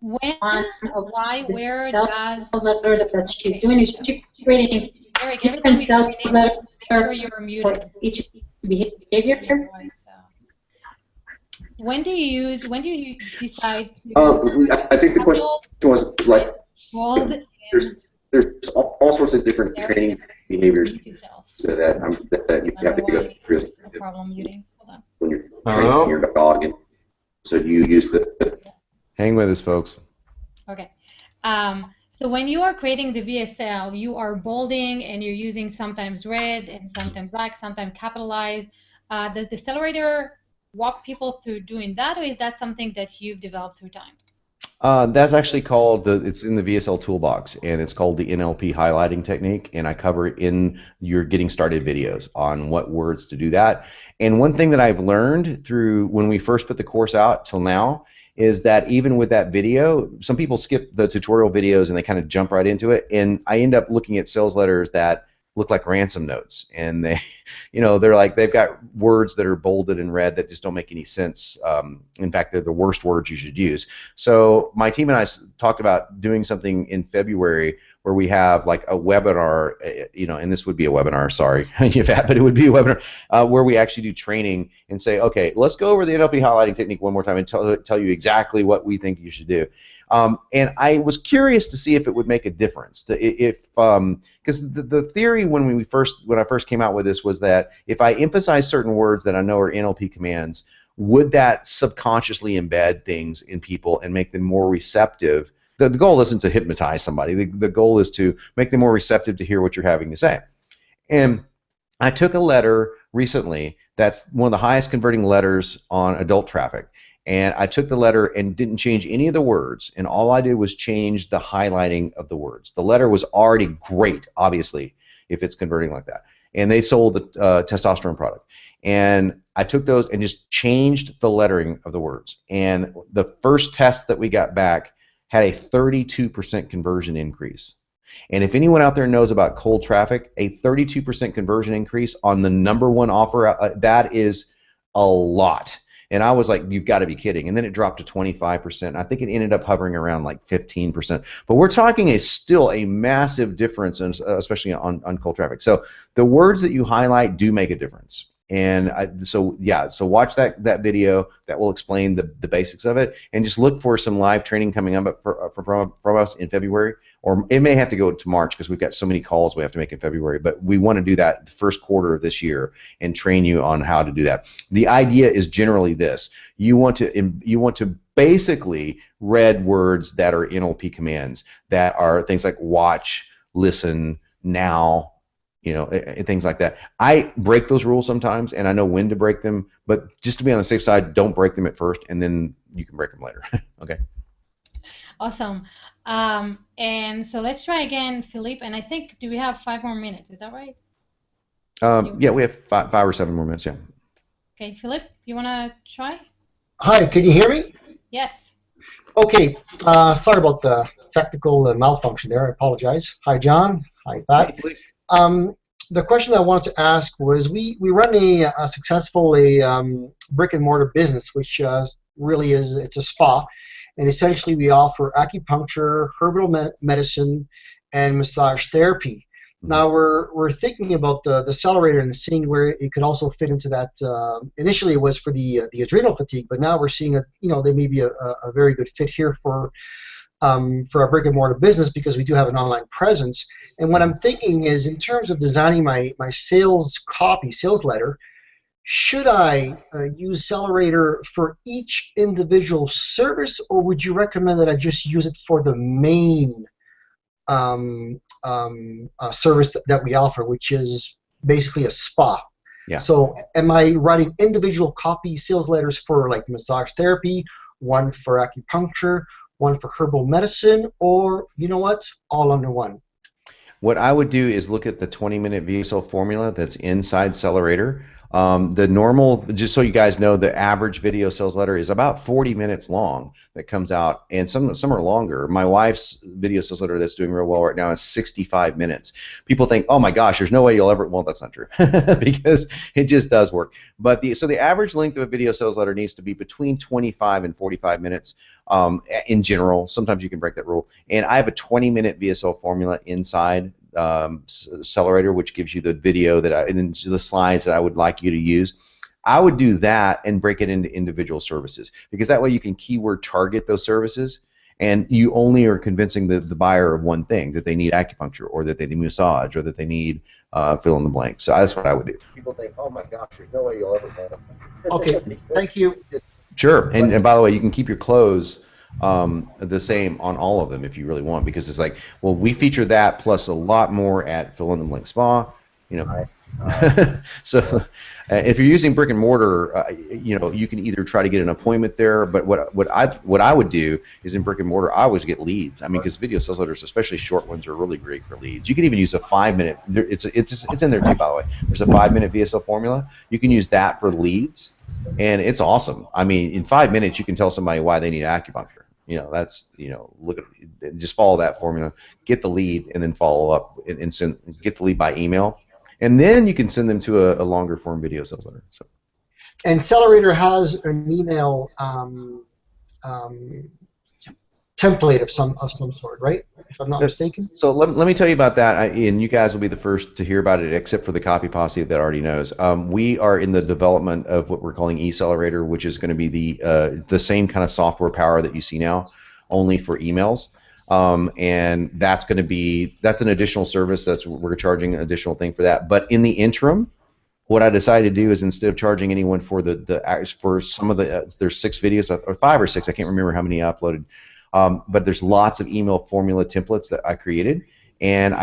[SPEAKER 1] When, why, where does
[SPEAKER 5] letter that she's doing is she's creating
[SPEAKER 1] Eric, every time you make sure you're muted.
[SPEAKER 5] Each behavior.
[SPEAKER 1] When do you decide to?
[SPEAKER 6] I think the question was like there's all sorts of different training behaviors so that you have to go through
[SPEAKER 1] problem muting. Hold on.
[SPEAKER 6] when you're training your dog, and so you use the.
[SPEAKER 2] Hang with us, folks.
[SPEAKER 1] Okay. So when you are creating the VSL, you are bolding and you're using sometimes red and sometimes black, sometimes capitalized. Does the Accelerator walk people through doing that, or is that something that you've developed through time?
[SPEAKER 2] That's actually called it's in the VSL toolbox, and it's called the NLP highlighting technique, and I cover it in your getting started videos on what words to do that. And one thing that I've learned through when we first put the course out till now is that even with that video, some people skip the tutorial videos and they kind of jump right into it, and I end up looking at sales letters that look like ransom notes, and they, they're like, they've got words that are bolded and red that just don't make any sense. In fact, they're the worst words you should use. So my team and I talked about doing something in February where we have like a webinar, and this would be a webinar, sorry, but it would be a webinar where we actually do training and say, okay, let's go over the NLP highlighting technique one more time and tell you exactly what we think you should do. And I was curious to see if it would make a difference. Because the theory when I first came out with this was that if I emphasize certain words that I know are NLP commands, would that subconsciously embed things in people and make them more receptive? The goal isn't to hypnotize somebody. The goal is to make them more receptive to hear what you're having to say. And I took a letter recently that's one of the highest converting letters on adult traffic. And I took the letter and didn't change any of the words, and all I did was change the highlighting of the words. The letter was already great, obviously, if it's converting like that. And they sold the testosterone product. And I took those and just changed the lettering of the words. And the first test that we got back had a 32% conversion increase. And if anyone out there knows about cold traffic, a 32% conversion increase on the #1 offer, that is a lot. And I was like, you've got to be kidding. And then it dropped to 25%. I think it ended up hovering around like 15%. But we're talking still a massive difference, especially on cold traffic. So the words that you highlight do make a difference. And so watch that video. That will explain the basics of it. And just look for some live training coming up from us in February. Or it may have to go to March because we've got so many calls we have to make in February. But we want to do that the first quarter of this year and train you on how to do that. The idea is generally this: you want to basically read words that are NLP commands, that are things like watch, listen, now, things like that. I break those rules sometimes, and I know when to break them. But just to be on the safe side, don't break them at first, and then you can break them later. Okay.
[SPEAKER 1] Awesome. And so let's try again, Philippe. And I think, do we have 5 more minutes? Is that right?
[SPEAKER 2] Yeah, we have 5 or 7 more minutes, yeah.
[SPEAKER 1] Okay, Philippe, you want to try?
[SPEAKER 7] Hi, can you hear me?
[SPEAKER 1] Yes.
[SPEAKER 7] Okay, sorry about the technical malfunction there. I apologize. Hi, John. Hi, Pat. The question I wanted to ask was, we run a successful brick and mortar business, which really it's a spa. And essentially, we offer acupuncture, herbal medicine, and massage therapy. Now we're thinking about the Accelerator and seeing where it could also fit into that. Initially, it was for the adrenal fatigue, but now we're seeing that there may be a very good fit here for our brick and mortar business, because we do have an online presence. And what I'm thinking is, in terms of designing my sales letter, should I use Accelerator for each individual service, or would you recommend that I just use it for the main service that we offer, which is basically a spa?
[SPEAKER 2] Yeah.
[SPEAKER 7] So am I writing individual copy sales letters for like massage therapy, one for acupuncture, one for herbal medicine, or all under one?
[SPEAKER 2] What I would do is look at the 20-minute VSL formula that's inside Accelerator. The normal, just so you guys know, the average video sales letter is about 40 minutes long that comes out, and some are longer. My wife's video sales letter that's doing real well right now is 65 minutes. People think, oh my gosh, there's no way you'll ever, well, that's not true, because it just does work. But so the average length of a video sales letter needs to be between 25 and 45 minutes in general. Sometimes you can break that rule. And I have a 20-minute VSL formula inside Accelerator, which gives you the video and the slides that I would like you to use. I would do that and break it into individual services, because that way you can keyword target those services, and you only are convincing the buyer of one thing, that they need acupuncture, or that they need massage, or that they need fill in the blank. So that's what I would do. People think, oh my gosh, there's no way you'll ever get it.
[SPEAKER 7] Okay, thank you.
[SPEAKER 2] Sure, and by the way, you can keep your clothes the same on all of them if you really want, because it's like, well, we feature that plus a lot more at fill in the blank spa, so if you're using brick and mortar, you can either try to get an appointment there, but what I would do is, in brick and mortar, I always get leads. I mean, because video sales letters, especially short ones, are really great for leads. You can even use a 5-minute. It's in there too, by the way. There's a 5-minute VSL formula. You can use that for leads, and it's awesome. I mean, in 5 minutes, you can tell somebody why they need acupuncture. That's look at just follow that formula, get the lead, and then follow up and get the lead by email, and then you can send them to a longer form video sales letter. So.
[SPEAKER 7] And Accelerator has an email template of some sort, right? If I'm not mistaken.
[SPEAKER 2] So let me tell you about that, and you guys will be the first to hear about it, except for the copy posse that already knows. We are in the development of what we're calling Accelerator, which is going to be the same kind of software power that you see now, only for emails. And that's an additional service. We're charging an additional thing for that. But in the interim, what I decided to do is, instead of charging anyone for for some of there's 6 videos or 5 or 6, I can't remember how many I uploaded. But there's lots of email formula templates that I created, and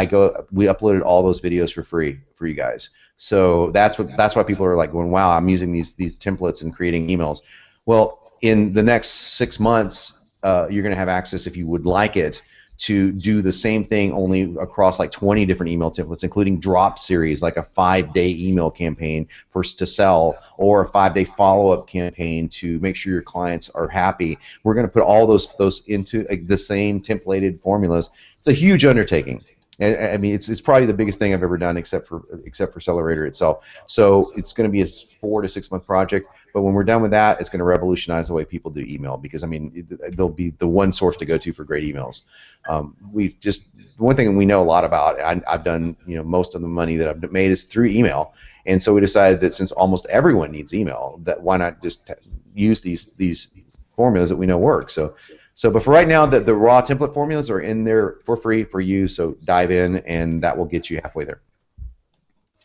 [SPEAKER 2] we uploaded all those videos for free for you guys. So that's why people are like going, wow, I'm using these templates and creating emails. Well, in the next 6 months, you're going to have access, if you would like it, to do the same thing, only across like 20 different email templates, including drop series, like a 5-day email campaign to sell, or a 5-day follow-up campaign to make sure your clients are happy. We're going to put all those into the same templated formulas. It's a huge undertaking. I mean, it's probably the biggest thing I've ever done, except for Accelerator itself. So it's going to be a 4 to 6 month project. But when we're done with that, it's going to revolutionize the way people do email, because I mean, they'll be the one source to go to for great emails. One thing we know a lot about. I've done most of the money that I've made is through email, and so we decided that since almost everyone needs email, that why not just use these formulas that we know work. But for right now, the raw template formulas are in there for free for you, so dive in, and that will get you halfway there.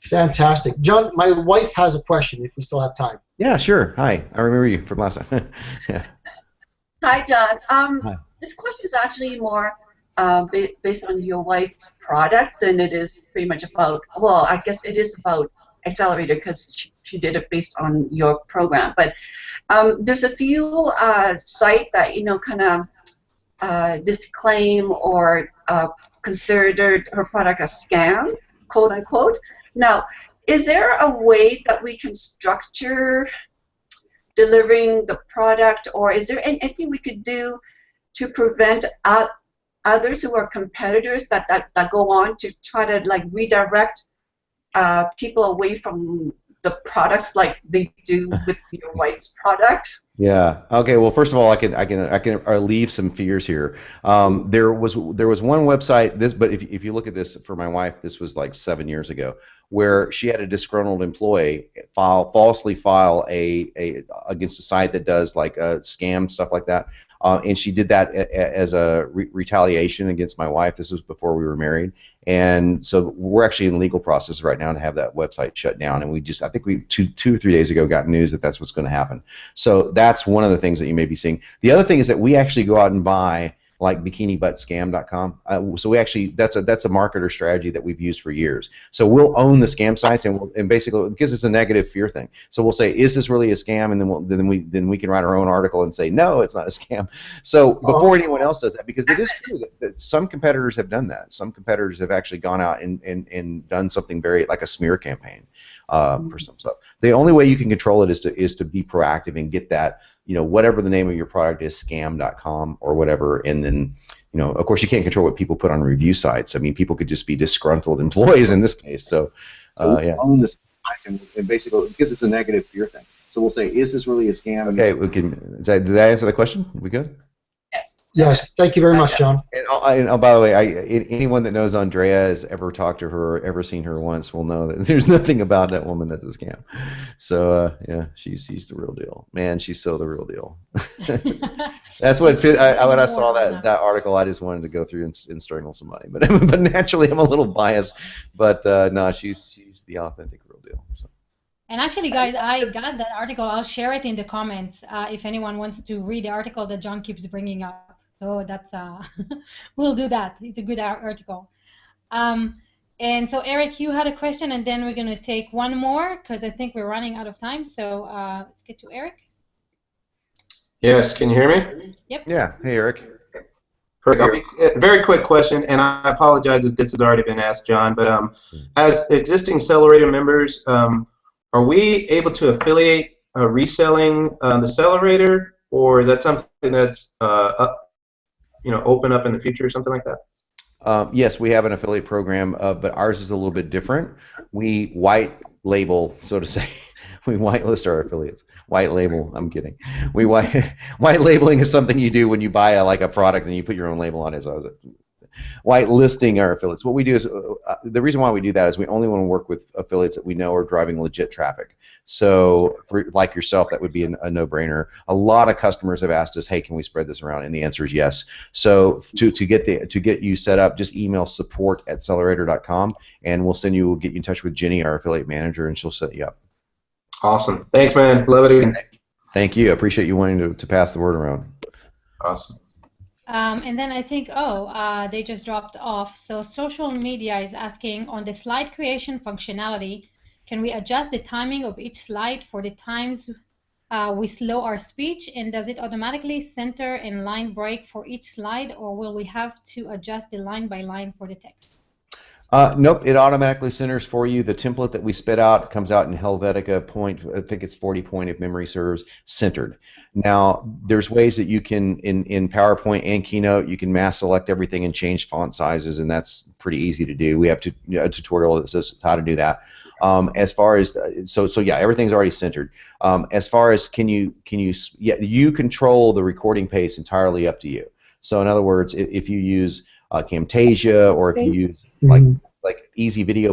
[SPEAKER 7] Fantastic. John, my wife has a question, if we still have time.
[SPEAKER 2] Yeah, sure. Hi. I remember you from last time. Yeah.
[SPEAKER 8] Hi, John.
[SPEAKER 2] Hi.
[SPEAKER 8] This question is actually more based on your wife's product than it is pretty much about, well, I guess it is about Accelerator, because she did it based on your program. But there's a few sites that kind of disclaim or considered her product a scam, quote unquote. Now, is there a way that we can structure delivering the product, or is there anything we could do to prevent others who are competitors that go on to try to like redirect people away from the products like they do with your wife's product?
[SPEAKER 2] Yeah. Okay. Well, first of all, I can leave some fears here. There was one website. But if you look at this for my wife, this was like 7 years ago, where she had a disgruntled employee falsely file against a site that does like scam stuff like that, and she did that as a retaliation against my wife. This was before we were married, and so we're actually in legal process right now to have that website shut down. And I think we two or 3 days ago got news that that's what's going to happen. So that's one of the things that you may be seeing. The other thing is that we actually go out and buy like bikinibutt.scam.com. So we actually that's a marketer strategy that we've used for years. So we'll own the scam sites, and basically, because it's a negative fear thing. So we'll say, is this really a scam? And then we can write our own article and say, no, it's not a scam. So before anyone else does that, because it is true that some competitors have done that. Some competitors have actually gone out and done something very like a smear campaign for some stuff. The only way you can control it is to be proactive and get that, whatever the name of your product is, scam.com or whatever, and then, of course, you can't control what people put on review sites. I mean, people could just be disgruntled employees in this case. So, yeah. Own this, and basically, because it's a negative fear thing. So we'll say, is this really a scam? Okay, did that answer the question? We good?
[SPEAKER 7] Yes, thank you very much, John.
[SPEAKER 2] And by the way, anyone that knows Andrea has ever talked to her or ever seen her once will know that there's nothing about that woman that's a scam. So yeah, she's the real deal. Man, she's so the real deal. That's what when I saw that article, I just wanted to go through and strangle somebody. But naturally, I'm a little biased. But no, she's the authentic real deal. So.
[SPEAKER 1] And actually, guys, I got that article. I'll share it in the comments if anyone wants to read the article that John keeps bringing up. So that's we'll do that. It's a good article. And so Eric, you had a question, and then we're going to take one more because I think we're running out of time. So let's get to Eric.
[SPEAKER 9] Yes, can you hear me?
[SPEAKER 1] Yep.
[SPEAKER 2] Yeah. Hey, Eric.
[SPEAKER 9] Perfect. A very quick question, and I apologize if this has already been asked, John. But as existing Accelerator members, are we able to affiliate reselling the Accelerator, or is that something that's open up in the future or something like that?
[SPEAKER 2] Yes, we have an affiliate program, but ours is a little bit different. We white label, so to say. We whitelist our affiliates. White label. I'm kidding. We white labeling is something you do when you buy like a product and you put your own label on it. So white listing our affiliates. What we do is the reason why we do that is we only want to work with affiliates that we know are driving legit traffic. So for like yourself, that would be a no-brainer. A lot of customers have asked us, hey, can we spread this around? And the answer is yes. So to get you set up, just email support@accelerator.com and we'll get you in touch with Jenny, our affiliate manager, and she'll set you up.
[SPEAKER 9] Awesome. Thanks, man. Love it again.
[SPEAKER 2] Thank you. I appreciate you wanting to pass the word around.
[SPEAKER 9] Awesome.
[SPEAKER 1] And then I think, they just dropped off. So social media is asking, on the slide creation functionality, can we adjust the timing of each slide for the times we slow our speech? And does it automatically center and line break for each slide, or will we have to adjust the line by line for the text?
[SPEAKER 2] Nope, it automatically centers for you. The template that we spit out comes out in Helvetica point, I think it's 40 point if memory serves, centered. Now, there's ways that you can, in PowerPoint and Keynote, you can mass select everything and change font sizes, and that's pretty easy to do. We have a tutorial that says how to do that. As far as, so yeah, everything's already centered. As far as you control the recording pace entirely up to you. So in other words, if you use Camtasia, or if you use like Easy Video,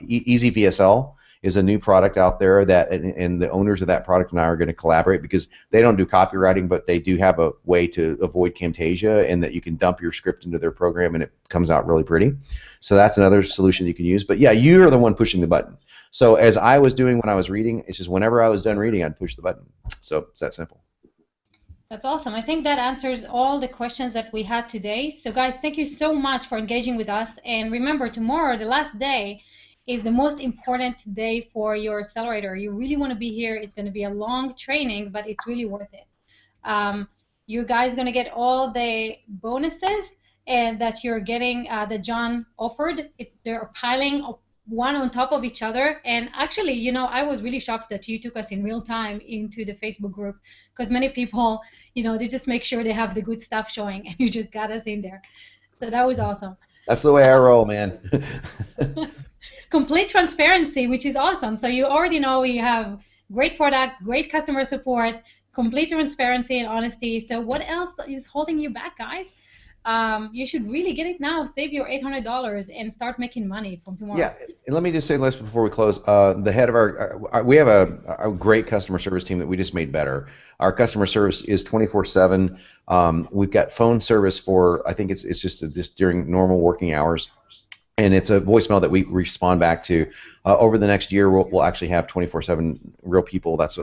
[SPEAKER 2] Easy VSL is a new product out there that, and the owners of that product and I are going to collaborate because they don't do copywriting, but they do have a way to avoid Camtasia, and that you can dump your script into their program and it comes out really pretty. So that's another solution you can use. But yeah, you're the one pushing the button. So as I was doing when I was reading, it's just whenever I was done reading, I'd push the button. So it's that simple.
[SPEAKER 1] That's awesome. I think that answers all the questions that we had today. So guys, thank you so much for engaging with us. And remember, tomorrow, the last day, is the most important day for your accelerator. You really want to be here. It's going to be a long training, but it's really worth it. You guys are going to get all the bonuses and that you're getting that Jon offered. They're piling up one on top of each other. And actually, I was really shocked that you took us in real time into the Facebook group, because many people, they just make sure they have the good stuff showing, and you just got us in there. So that was awesome.
[SPEAKER 2] That's the way I roll, man.
[SPEAKER 1] Complete transparency, which is awesome. So you already know you have great product, great customer support, complete transparency and honesty. So what else is holding you back, guys? You should really get it now. Save your $800 and start making money from tomorrow.
[SPEAKER 2] Yeah, and let me just say this before we close. The head of we have a great customer service team that we just made better. Our customer service is 24/7. We've got phone service for, I think it's just during normal working hours, and it's a voicemail that we respond back to. Over the next year, we'll actually have 24/7 real people. That's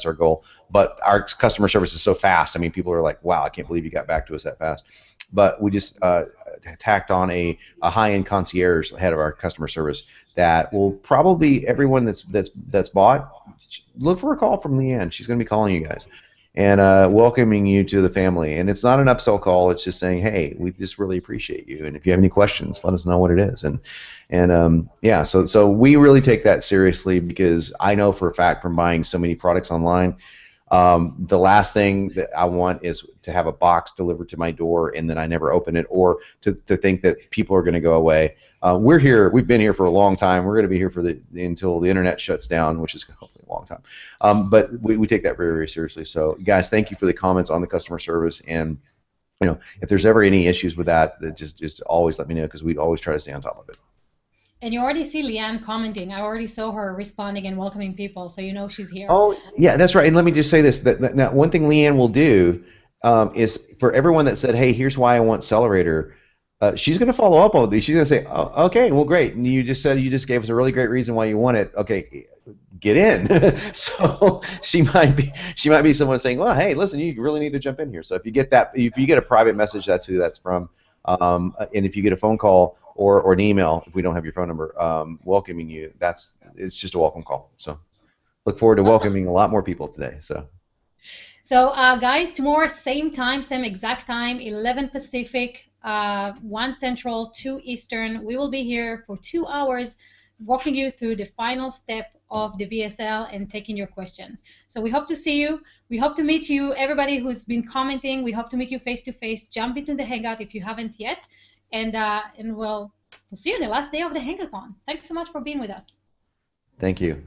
[SPEAKER 2] our goal. But our customer service is so fast. I mean, people are like, "Wow, I can't believe you got back to us that fast." But we just tacked on a high-end concierge head of our customer service that will probably, everyone that's bought, look for a call from Leanne. She's going to be calling you guys and welcoming you to the family. And it's not an upsell call. It's just saying, hey, we just really appreciate you, and if you have any questions, let us know what it is. And yeah, so we really take that seriously, because I know for a fact from buying so many products online, the last thing that I want is to have a box delivered to my door and then I never open it, or to think that people are going to go away. We're here. We've been here for a long time. We're going to be here until the internet shuts down, which is hopefully a long time. But we take that very, very seriously. So, guys, thank you for the comments on the customer service. And if there's ever any issues with that, just always let me know, because we always try to stay on top of it.
[SPEAKER 1] And you already see Leanne commenting. I already saw her responding and welcoming people, so you know she's here.
[SPEAKER 2] Oh, yeah, that's right. And let me just say this. Now, one thing Leanne will do is, for everyone that said, hey, here's why I want Accelerator, she's going to follow up on these. She's going to say, oh, okay, well, great. And you just gave us a really great reason why you want it. Okay, get in. So she might be someone saying, well, hey, listen, you really need to jump in here. So if you get a private message, that's who that's from. And if you get a phone call or an email, if we don't have your phone number, welcoming you, it's just a welcome call. So look forward to welcoming a lot more people today. So
[SPEAKER 1] guys, tomorrow, same time, same exact time, 11 Pacific, 1 Central, 2 Eastern. We will be here for 2 hours walking you through the final step of the VSL and taking your questions. So we hope to see you. We hope to meet you. Everybody who's been commenting, we hope to meet you face to face. Jump into the Hangout if you haven't yet, and we'll see you on the last day of the Hangathon. Thanks so much for being with us.
[SPEAKER 2] Thank you.